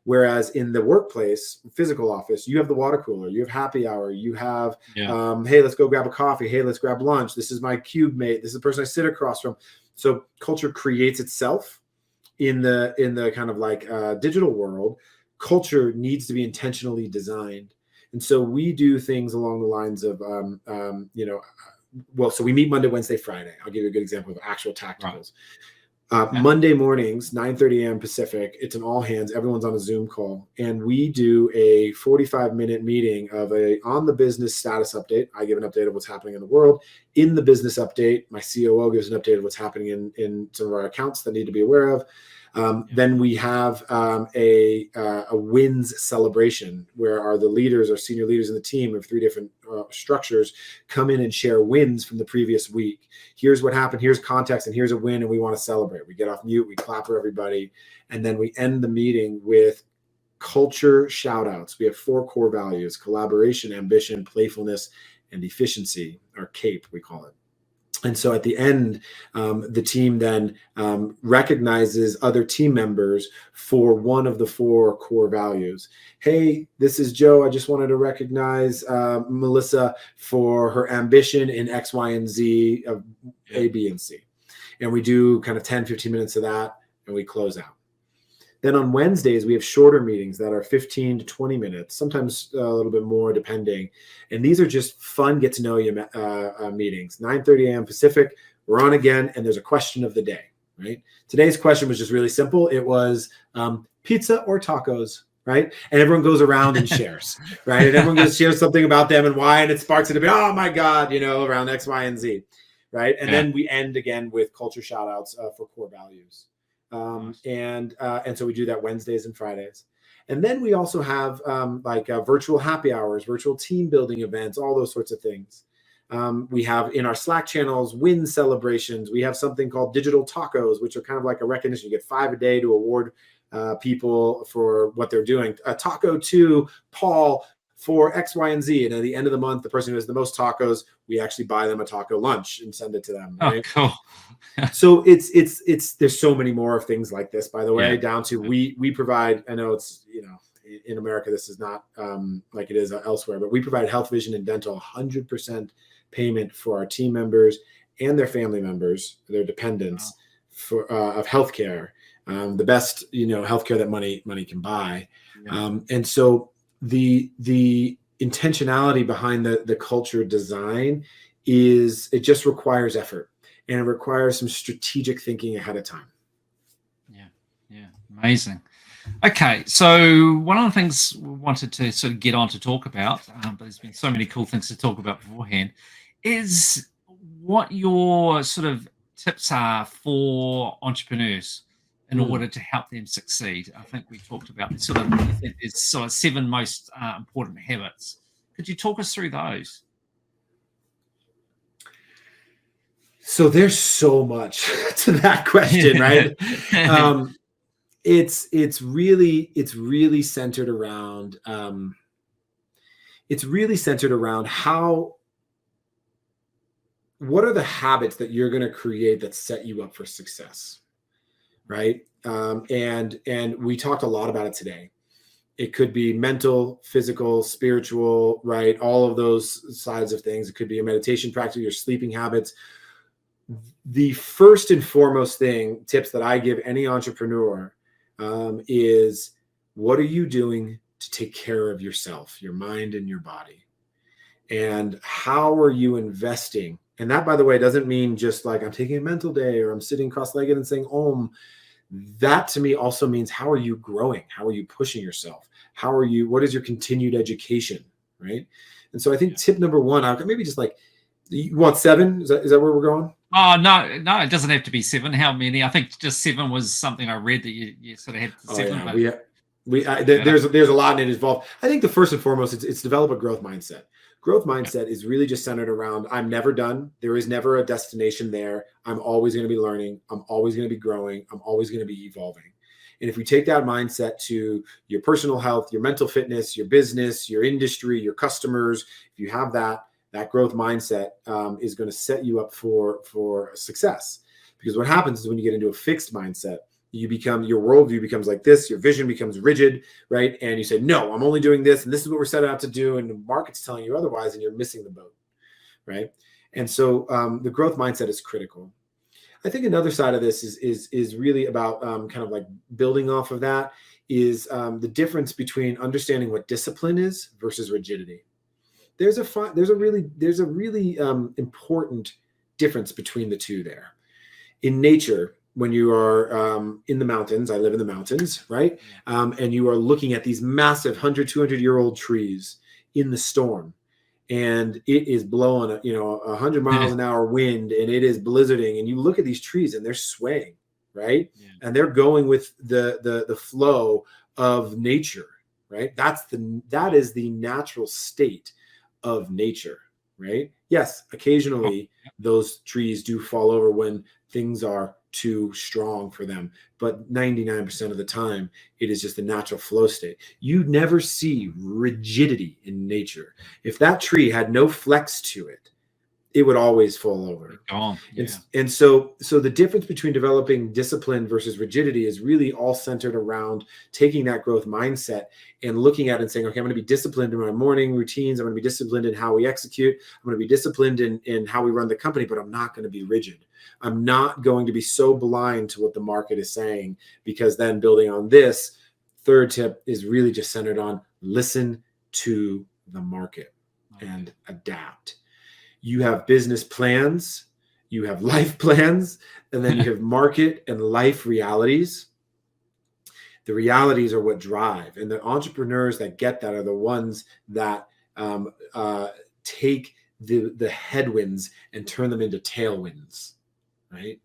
Whereas in the workplace, physical office, you have the water cooler, you have happy hour, you have, hey, let's go grab a coffee. Hey, let's grab lunch. This is my cube mate. This is the person I sit across from. So culture creates itself in the kind of like digital world. Culture needs to be intentionally designed. And so we do things along the lines of, so we meet Monday, Wednesday, Friday. I'll give you a good example of actual tacticals. Monday mornings, 9:30 a.m. Pacific, it's an all hands, everyone's on a Zoom call. And we do a 45-minute meeting of on the business status update. I give an update of what's happening in the world. In the business update, my COO gives an update of what's happening in some of our accounts that need to be aware of. Then we have a wins celebration where the leaders or senior leaders in the team of 3 different structures come in and share wins from the previous week. Here's what happened. Here's context and here's a win. And we want to celebrate. We get off mute. We clap for everybody. And then we end the meeting with culture shout outs. We have 4 core values: collaboration, ambition, playfulness, and efficiency, or CAPE, we call it. And so at the end, the team then recognizes other team members for one of the 4 core values. Hey, this is Joe. I just wanted to recognize Melissa for her ambition in X, Y, and Z of A, B, and C. And we do kind of 10, 15 minutes of that, and we close out. Then on Wednesdays, we have shorter meetings that are 15 to 20 minutes, sometimes a little bit more depending. And these are just fun get to know you meetings. 9:30 a.m. Pacific, we're on again, and there's a question of the day, right? Today's question was just really simple. It was pizza or tacos, right? And everyone goes around and shares, right? And everyone goes share something about them and why, and it sparks a debate. Oh my God, around X, Y, and Z, right? And then we end again with culture shout outs for core values. And so we do that Wednesdays and Fridays. And then we also have virtual happy hours, virtual team building events, all those sorts of things. We have in our Slack channels, win celebrations. We have something called digital tacos, which are kind of like a recognition. You get 5 a day to award people for what they're doing. A taco to Paul for X, Y, and Z. And at the end of the month, the person who has the most tacos, we actually buy them a taco lunch and send it to them. Right? Oh, cool. So it's there's so many more of things like this, by the way, down to we provide, I know it's, in America, this is not like it is elsewhere, but we provide health, vision, and dental 100% payment for our team members and their family members, their dependents for of healthcare, the best, healthcare that money can buy. And so the intentionality behind the culture design is it just requires effort, and it requires some strategic thinking ahead of time. Yeah, amazing. Okay, so one of the things we wanted to sort of get on to talk about, but there's been so many cool things to talk about beforehand, is what your sort of tips are for entrepreneurs in order to help them succeed. I think we talked about it's sort of 7 most important habits. Could you talk us through those? So there's so much to that question, right? It's really centered around what are the habits that you're going to create that set you up for success, right? And we talked a lot about it today. It could be mental, physical, spiritual, right? All of those sides of things. It could be your meditation practice, your sleeping habits. The first and foremost tips that I give any entrepreneur is, what are you doing to take care of yourself, your mind and your body? And how are you investing? And that, by the way, doesn't mean just like I'm taking a mental day or I'm sitting cross-legged and saying Om. That to me also means, how are you growing? How are you pushing yourself? What is your continued education, right? And so I think tip number 1, maybe just like, you want 7? Is that where we're going? Oh, no, it doesn't have to be 7. How many? I think just 7 was something I read that you sort of had 7. Yeah. There's a lot in it involved. I think the first and foremost, it's develop a growth mindset. Growth mindset is really just centered around, I'm never done. There is never a destination there. I'm always going to be learning. I'm always going to be growing. I'm always going to be evolving. And if we take that mindset to your personal health, your mental fitness, your business, your industry, your customers, if you have that growth mindset is going to set you up for success. Because what happens is when you get into a fixed mindset, your worldview becomes like this, your vision becomes rigid, right? And you say, no, I'm only doing this, and this is what we're set out to do, and the market's telling you otherwise, and you're missing the boat, right? And so the growth mindset is critical. I think another side of this is really about kind of like building off of that is the difference between understanding what discipline is versus rigidity. There's a really important difference between the two there. In nature, when you are in the mountains, I live in the mountains, right? And you are looking at these massive 100, 200-year-old trees in the storm, and it is blowing 100 miles an hour wind, and it is blizzarding, and you look at these trees and they're swaying, right? Yeah. And they're going with the flow of nature, right? That is the natural state of nature, right? Yes, occasionally those trees do fall over when things are too strong for them, but 99% of the time it is just the natural flow state. You never see rigidity in nature. If that tree had no flex to it, it would always fall over. And so the difference between developing discipline versus rigidity is really all centered around taking that growth mindset and looking at it and saying, okay, I'm going to be disciplined in my morning routines. I'm going to be disciplined in how we execute. I'm going to be disciplined in how we run the company, but I'm not going to be rigid. I'm not going to be so blind to what the market is saying, because then building on this, third tip is really just centered on listen to the market and adapt. You have business plans, you have life plans, and then you have market and life realities. The realities are what drive, and the entrepreneurs that get that are the ones that take the headwinds and turn them into tailwinds, right?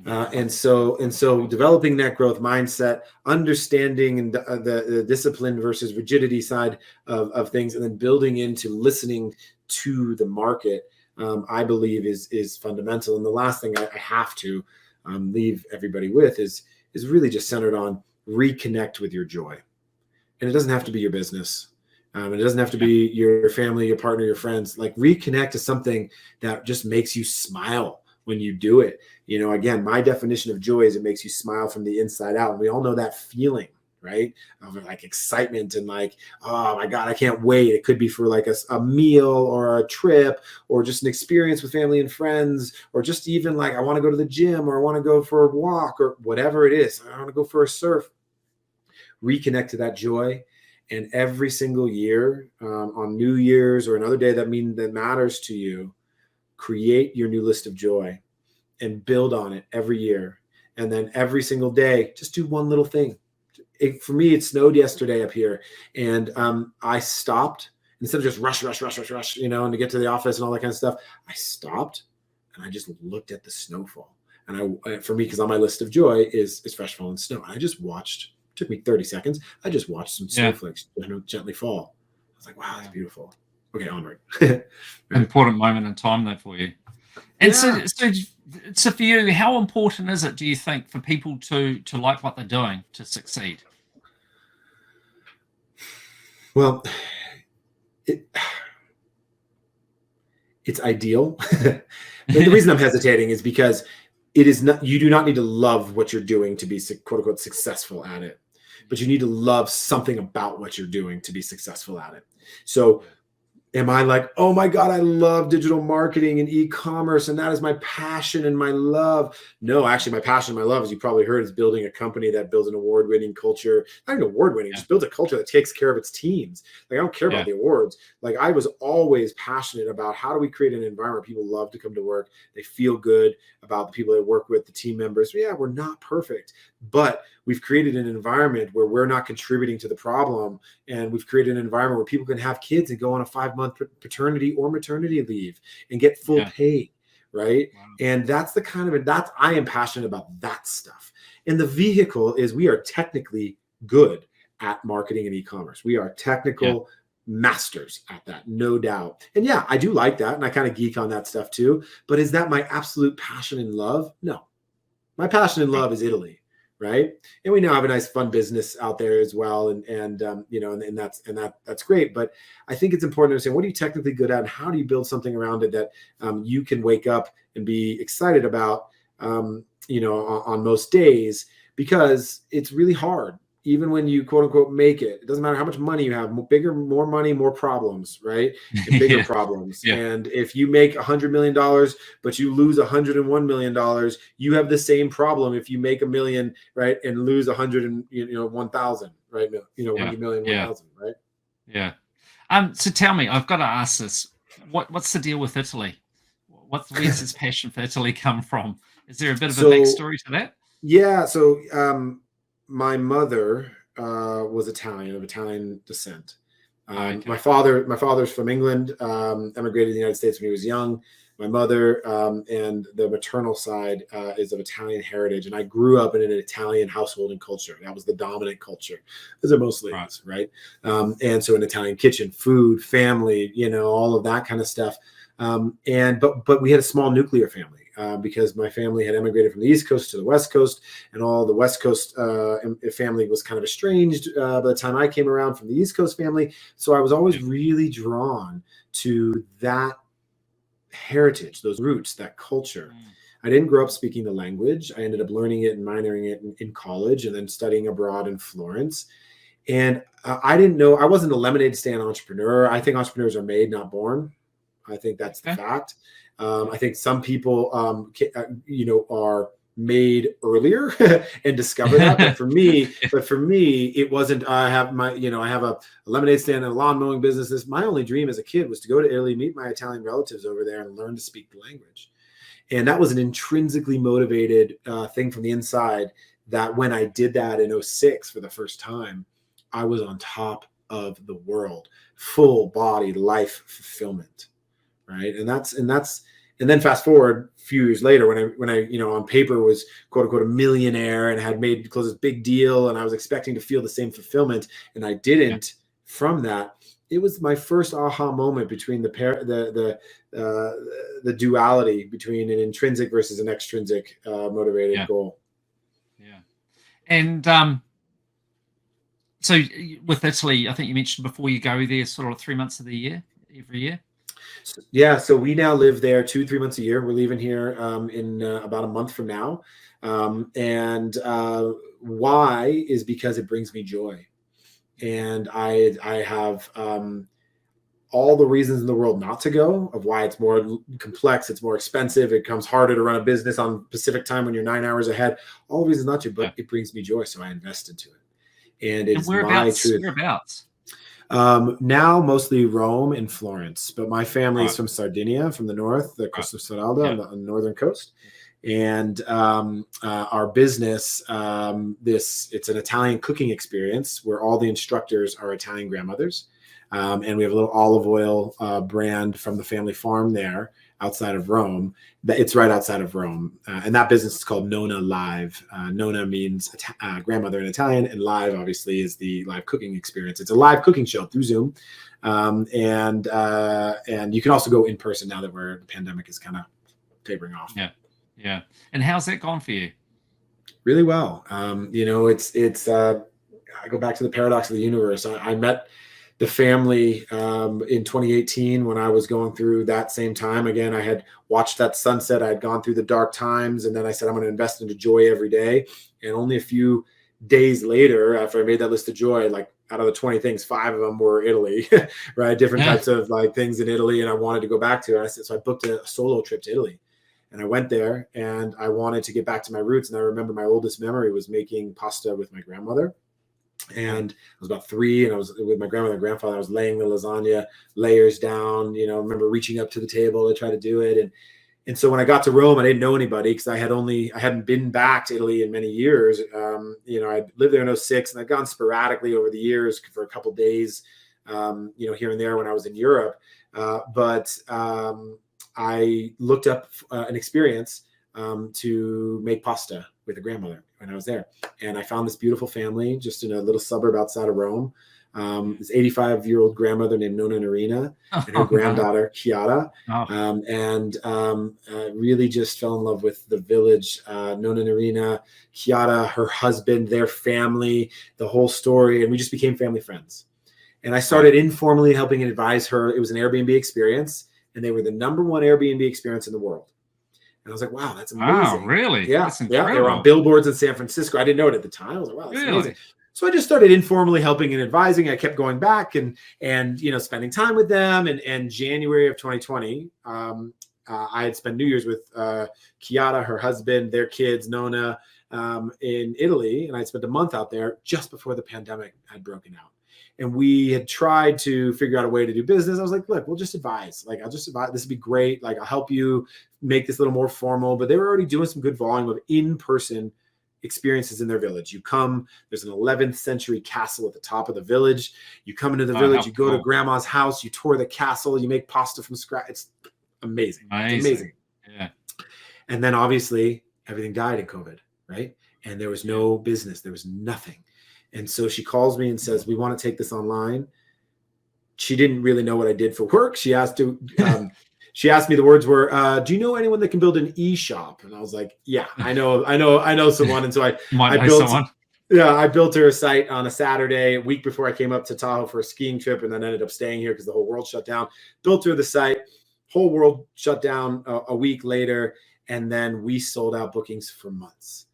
And so developing that growth mindset, understanding the discipline versus rigidity side of things, and then building into listening to the market, I believe is fundamental. And the last thing I have to leave everybody with is really just centered on reconnect with your joy. And it doesn't have to be your business. It doesn't have to be your family, your partner, your friends. Like, reconnect to something that just makes you smile when you do it. You know, again, my definition of joy is it makes you smile from the inside out. And we all know that feeling, right? Of like excitement and like, oh my God, I can't wait. It could be for like a meal or a trip or just an experience with family and friends, or just even like, I want to go to the gym, or I want to go for a walk, or whatever it is. I want to go for a surf. Reconnect to that joy. And every single year, on New Year's or another day that matters to you, create your new list of joy and build on it every year. And then every single day, just do one little thing. For me, it snowed yesterday up here, and I stopped. Instead of just rush, you know, and to get to the office and all that kind of stuff, I stopped and I just looked at the snowfall. And for me, because on my list of joy is fresh fallen snow, I just watched. It took me 30 seconds. I just watched some snowflakes gently fall. I was like, wow, that's beautiful. Okay, onward. Important moment in time though for you. And so for you, how important is it, do you think, for people to like what they're doing to succeed? Well, it's ideal. But the reason I'm hesitating is because it is not, you do not need to love what you're doing to be quote unquote successful at it, but you need to love something about what you're doing to be successful at it. So am I like, oh my God, I love digital marketing and e-commerce, and that is my passion and my love? No, actually, my passion and my love, as you probably heard, is building a company that builds an award-winning culture. Not even award-winning, just builds a culture that takes care of its teams. Like, I don't care about the awards. Like, I was always passionate about how do we create an environment people love to come to work. They feel good about the people they work with, the team members. Yeah, we're not perfect, but we've created an environment where we're not contributing to the problem. And we've created an environment where people can have kids and go on a 5-month paternity or maternity leave and get full pay, right? Wow. And that's the kind of, I am passionate about that stuff. And the vehicle is, we are technically good at marketing and e-commerce. We are technical masters at that, no doubt. And yeah, I do like that. And I kind of geek on that stuff too. But is that my absolute passion and love? No. My passion and love is Italy. Right. And we now have a nice fun business out there as well. And you know, and that's great. But I think it's important to understand, what are you technically good at, and how do you build something around it that you can wake up and be excited about, you know, on most days, because it's really hard. Even when you quote unquote make it, it doesn't matter how much money you have, more money, more problems, right? And bigger problems. And if you make $100 million, but you lose $101 million, you have the same problem if you make $1 million, right, and lose 1,000, right? You know, 100 million, 1,000, right? Yeah. So tell me, I've got to ask this. What's the deal with Italy? Where's this passion for Italy come from? Is there a bit of a backstory to that? Yeah. So, my mother was Italian, of Italian descent. My father's from England, emigrated to the United States when he was young. My mother and the maternal side is of Italian heritage, and I grew up in an Italian household and culture. That was the dominant culture, as it mostly is, right? And so an Italian kitchen, food, family, you know, all of that kind of stuff. But we had a small nuclear family. Because my family had emigrated from the East Coast to the West Coast, and all the West Coast family was kind of estranged by the time I came around from the East Coast family. So I was always really drawn to that heritage, those roots, that culture. I didn't grow up speaking the language. I ended up learning it and minoring it in college, and then studying abroad in Florence. And I didn't know, I wasn't a lemonade stand entrepreneur. I think entrepreneurs are made, not born. I think that's the fact. I think some people, are made earlier and discover that. But for me, it wasn't. I have a lemonade stand and a lawn mowing business. My only dream as a kid was to go to Italy, meet my Italian relatives over there, and learn to speak the language. And that was an intrinsically motivated thing from the inside. That when I did that in 2006 for the first time, I was on top of the world, full body life fulfillment, right? And then fast forward a few years later, when I on paper was quote unquote a millionaire and had made close this big deal, and I was expecting to feel the same fulfillment, and I didn't. From that, it was my first aha moment between the duality between an intrinsic versus an extrinsic motivated goal. Yeah, and so with Italy, I think you mentioned before, you go there sort of 3 months of the year, every year. Yeah, so we now live there 2-3 months a year. We're leaving here in about a month from now. And why is because it brings me joy. And I have all the reasons in the world not to go, of why it's more complex, it's more expensive, it comes harder to run a business on Pacific time when you're 9 hours ahead. All the reasons not to, but it brings me joy, so I invest into it. And it's my truth. Whereabouts? Now mostly Rome and Florence, but my family is from Sardinia, from the north, the Costa Smeralda on the northern coast. And our business, it's an Italian cooking experience where all the instructors are Italian grandmothers. And we have a little olive oil brand from the family farm there outside of Rome. It's right outside of Rome. And that business is called Nonna Live. Nonna means grandmother in Italian, and live obviously is the live cooking experience. It's a live cooking show through Zoom. And you can also go in person now that the pandemic is kind of tapering off. Yeah. And how's that gone for you? Really well. It's I go back to the paradox of the universe. I met the family in 2018 when I was going through that same time. Again, I had watched that sunset. I had gone through the dark times, and then I said, I'm going to invest into joy every day. And only a few days later, after I made that list of joy, like out of the 20 things, 5 of them were Italy, right? Different types of like things in Italy, and I wanted to go back to it. So I booked a solo trip to Italy. And I went there, and I wanted to get back to my roots. And I remember my oldest memory was making pasta with my grandmother. And I was about 3, and I was with my grandmother and grandfather. I was laying the lasagna layers down, I remember reaching up to the table to try to do it. And so when I got to Rome, I didn't know anybody because I hadn't been back to Italy in many years. I lived there in 2006, and I'd gone sporadically over the years for a couple of days, here and there when I was in Europe. But I looked up an experience to make pasta with a grandmother when I was there. And I found this beautiful family just in a little suburb outside of Rome. This 85-year-old grandmother named Nonna Narina and her granddaughter, Chiara. Really just fell in love with the village. Nonna Narina, Chiara, her husband, their family, the whole story. And we just became family friends. And I started informally helping and advise her. It was an Airbnb experience, and they were the #1 Airbnb experience in the world. And I was like, wow, that's amazing. Wow, really? Yeah. They were on billboards in San Francisco. I didn't know it at the time. I was like, wow, that's amazing. So I just started informally helping and advising. I kept going back and spending time with them. And January of 2020, I had spent New Year's with Chiara, her husband, their kids, Nonna, in Italy. And I spent a month out there just before the pandemic had broken out. And we had tried to figure out a way to do business. I was like, look, we'll just advise. Like, I'll just advise. This would be great. Like, I'll help you make this a little more formal. But they were already doing some good volume of in-person experiences in their village. You come, there's an 11th century castle at the top of the village. You come into the village, you go to grandma's house, you tour the castle, you make pasta from scratch. It's amazing. It's amazing. Yeah. And then obviously everything died in COVID, right? And there was no business. There was nothing. And so she calls me and says, we want to take this online. She didn't really know what I did for work. She asked me, the words were, do you know anyone that can build an e-shop? And I was like, yeah, I know someone. And so I built her a site on a Saturday, a week before I came up to Tahoe for a skiing trip, and then ended up staying here because the whole world shut down. Built her the site, whole world shut down a week later. And then we sold out bookings for months.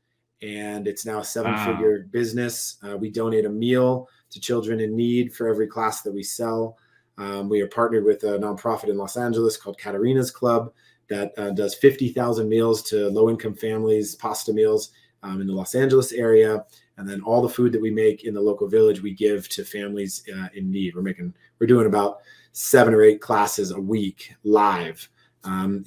And it's now a 7-figure business. We donate a meal to children in need for every class that we sell. We are partnered with a nonprofit in Los Angeles called Katarina's Club that does 50,000 meals to low-income families, pasta meals in the Los Angeles area. And then all the food that we make in the local village, we give to families in need. We're doing about 7 or 8 classes a week live. So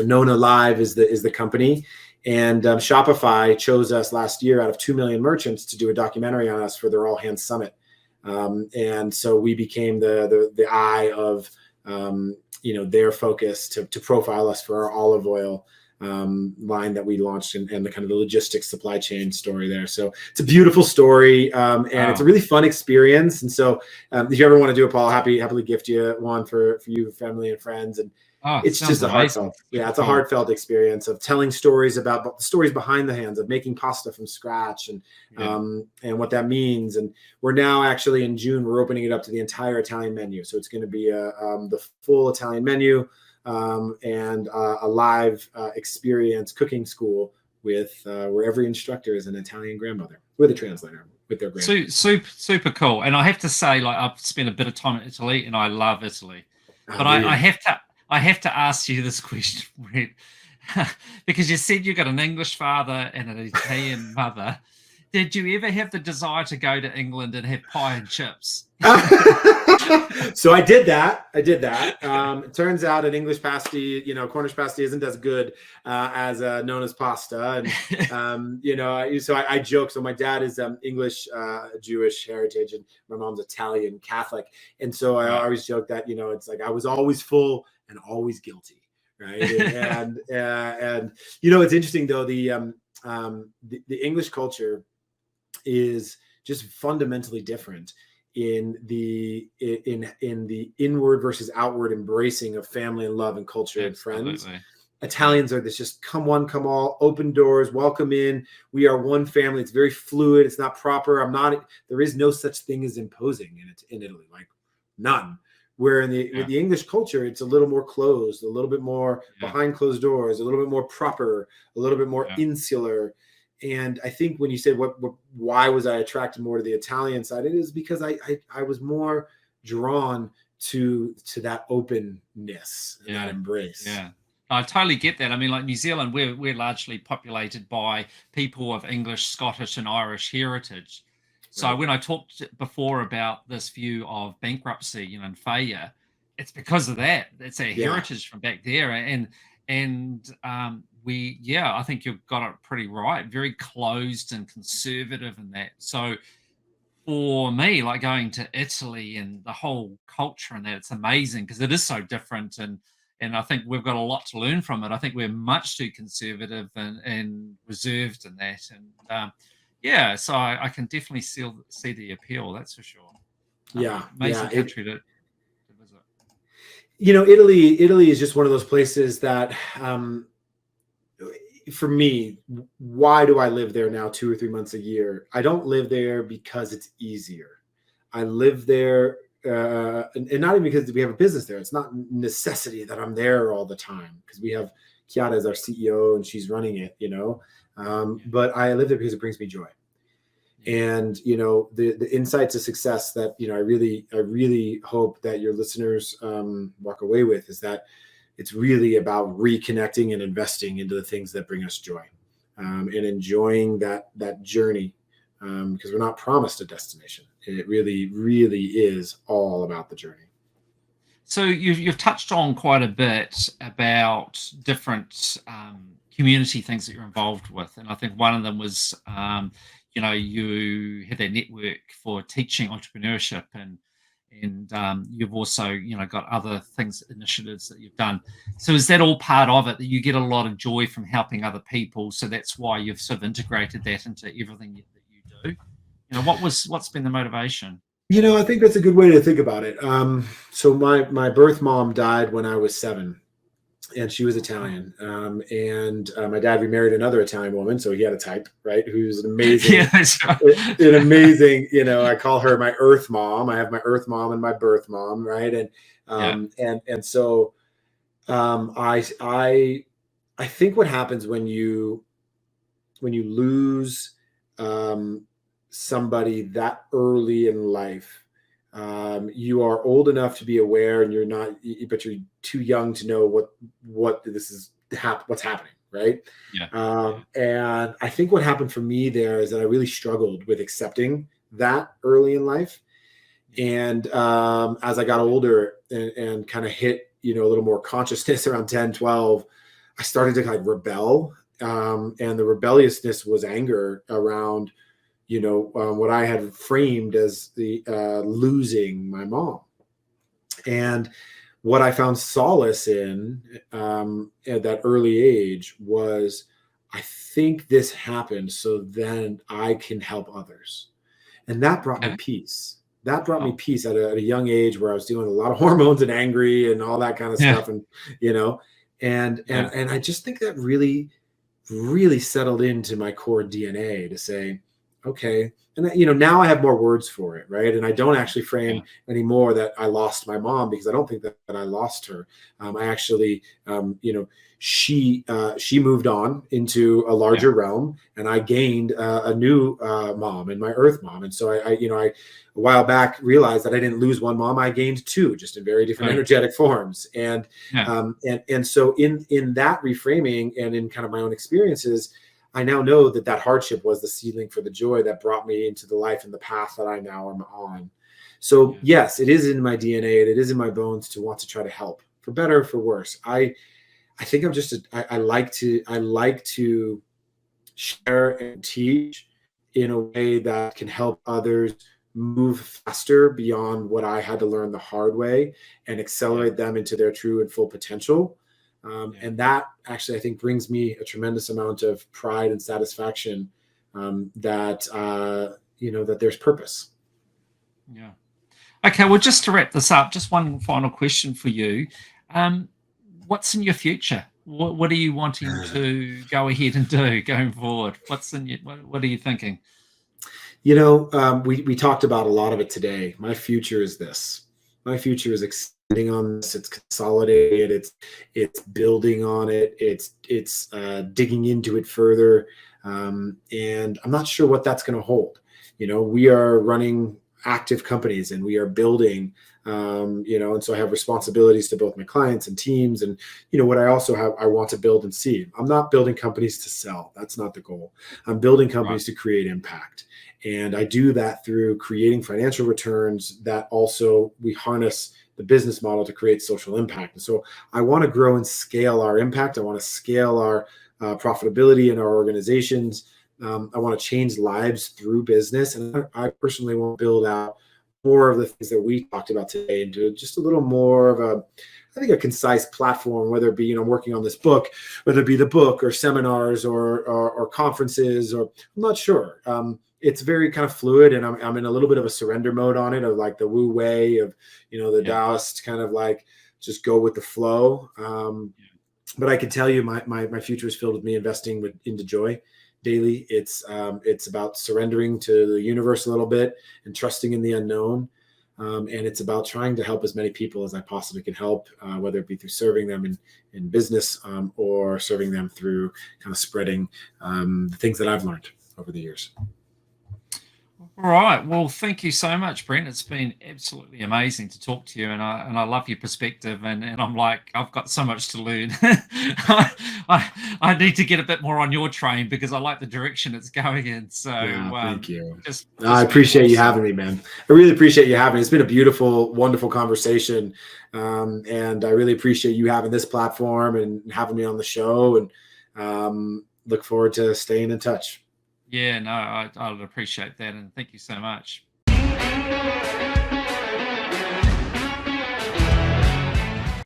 Nona Live is the company. And Shopify chose us last year out of 2 million merchants to do a documentary on us for their All Hands Summit. And so we became the eye of their focus to profile us for our olive oil line that we launched, and the kind of the logistics supply chain story there. So it's a beautiful story, and it's a really fun experience. And so if you ever want to do it, Paul, happily gift you one for you, family and friends. And it's just a heartfelt, it's a heartfelt experience of telling stories about the stories behind the hands of making pasta from scratch, and what that means. And we're now actually in June, we're opening it up to the entire Italian menu. So it's going to be the full Italian menu, and a live experience cooking school with where every instructor is an Italian grandmother with a translator with their grandmother. Super cool. And I have to say, like, I've spent a bit of time in Italy, and I love Italy. But I have to ask you this question, Brent, because you said you got an English father and an Italian mother. Did you ever have the desire to go to England and have pie and chips? So I did that. It turns out an English pasty, Cornish pasty isn't as good as Nona's pasta. And, so I joke. So my dad is English, Jewish heritage, and my mom's Italian Catholic. And so I always joke that, it's like I was always full and always guilty. Right. And it's interesting, though, the English culture is just fundamentally different in the inward versus outward embracing of family and love and culture and friends. Italians are this just come one, come all, open doors, welcome in. We are one family. It's very fluid. It's not proper. There is no such thing as imposing in Italy, like none. Where with the English culture, it's a little more closed, a little bit more behind closed doors, a little bit more proper, a little bit more insular. And I think when you said why was I attracted more to the Italian side, it is because I was more drawn to that openness and that embrace. Yeah, I totally get that. I mean, like New Zealand, we're largely populated by people of English, Scottish, and Irish heritage. So when I talked before about this view of bankruptcy, and failure, it's because of that. It's our heritage from back there, and I think you've got it pretty right. Very closed and conservative in that. So for me, like going to Italy and the whole culture and that, it's amazing because it is so different, and I think we've got a lot to learn from it. I think we're much too conservative and reserved in that, and so I can definitely see the appeal. That's for sure. Amazing country to visit. Italy is just one of those places that, for me, why do I live there now 2 or 3 months a year? I don't live there because it's easier. I live there, and not even because we have a business there. It's not necessity that I'm there all the time because we have Chiara as our CEO and she's running it, but I live there because it brings me joy. And, the insights of success that, I really hope that your listeners walk away with is that it's really about reconnecting and investing into the things that bring us joy, and enjoying that journey, because we're not promised a destination. And it really, really is all about the journey. So you've touched on quite a bit about different community things that you're involved with. And I think one of them was, you had that Network for Teaching Entrepreneurship, and you've also, got other initiatives that you've done. So is that all part of it, that you get a lot of joy from helping other people? So that's why you've sort of integrated that into everything that you do. What's been the motivation? I think that's a good way to think about it. So my birth mom died when I was 7. And she was Italian. And my dad remarried another Italian woman. So he had a type, right? Who's an amazing, an amazing, I call her my earth mom. I have my earth mom and my birth mom. Right. And so I think what happens when you lose somebody that early in life, you are old enough to be aware, and you're not, but you're too young to know what this is what's happening, right? And I think what happened for me there is that I really struggled with accepting that early in life. And as I got older and kind of hit, a little more consciousness around 10, 12, I started to like rebel. And the rebelliousness was anger around, what I had framed as the losing my mom. And what I found solace in at that early age was, I think this happened so then I can help others. And that brought me peace. That brought me peace at a young age, where I was dealing with a lot of hormones and angry and all that kind of stuff. And, and I just think that really, really settled into my core DNA to say, okay. And, now I have more words for it. Right. And I don't actually frame anymore that I lost my mom, because I don't think that I lost her. I actually, she moved on into a larger realm, and I gained a new mom, and my earth mom. And so I a while back realized that I didn't lose one mom, I gained two, just in very different energetic forms. And and so in that reframing and in kind of my own experiences, I now know that hardship was the seedling for the joy that brought me into the life and the path that I now am on. So yes, it is in my DNA, and it is in my bones to want to try to help, for better or for worse. I think I'm just I like to share and teach in a way that can help others move faster beyond what I had to learn the hard way, and accelerate them into their true and full potential. And that actually, I think, brings me a tremendous amount of pride and satisfaction, that that there's purpose. Yeah. Okay. Well, just to wrap this up, just one final question for you. What's in your future? What are you wanting to go ahead and do going forward? What are you thinking? We talked about a lot of it today. My future is this. My future is expanding on this. It's consolidated. It's building on it. It's digging into it further. And I'm not sure what that's going to hold. We are running active companies, and we are building, and so I have responsibilities to both my clients and teams. And, what I also have, I want to build and see. I'm not building companies to sell. That's not the goal. I'm building companies to create impact. And I do that through creating financial returns that also we harness the business model to create social impact. And so I want to grow and scale our impact. I want to scale our profitability in our organizations. I want to change lives through business. And I personally want to build out more of the things that we talked about today into just a little more of a concise platform, whether it be, I'm working on this book, whether it be the book or seminars or conferences, or I'm not sure. It's very kind of fluid, and I'm in a little bit of a surrender mode on it, of like the Wu way of, the Taoist kind of like just go with the flow. But I can tell you my future is filled with me investing into joy daily. It's about surrendering to the universe a little bit and trusting in the unknown. And it's about trying to help as many people as I possibly can help, whether it be through serving them in business, or serving them through kind of spreading the things that I've learned over the years. All right. Well, thank you so much, Brent. It's been absolutely amazing to talk to you, and I love your perspective. And I'm like, I've got so much to learn. I need to get a bit more on your train, because I like the direction it's going in. So thank you. I appreciate you having me, man. I really appreciate you having me. It's been a beautiful, wonderful conversation, and I really appreciate you having this platform and having me on the show. And look forward to staying in touch. Yeah, no, I would appreciate that. And thank you so much.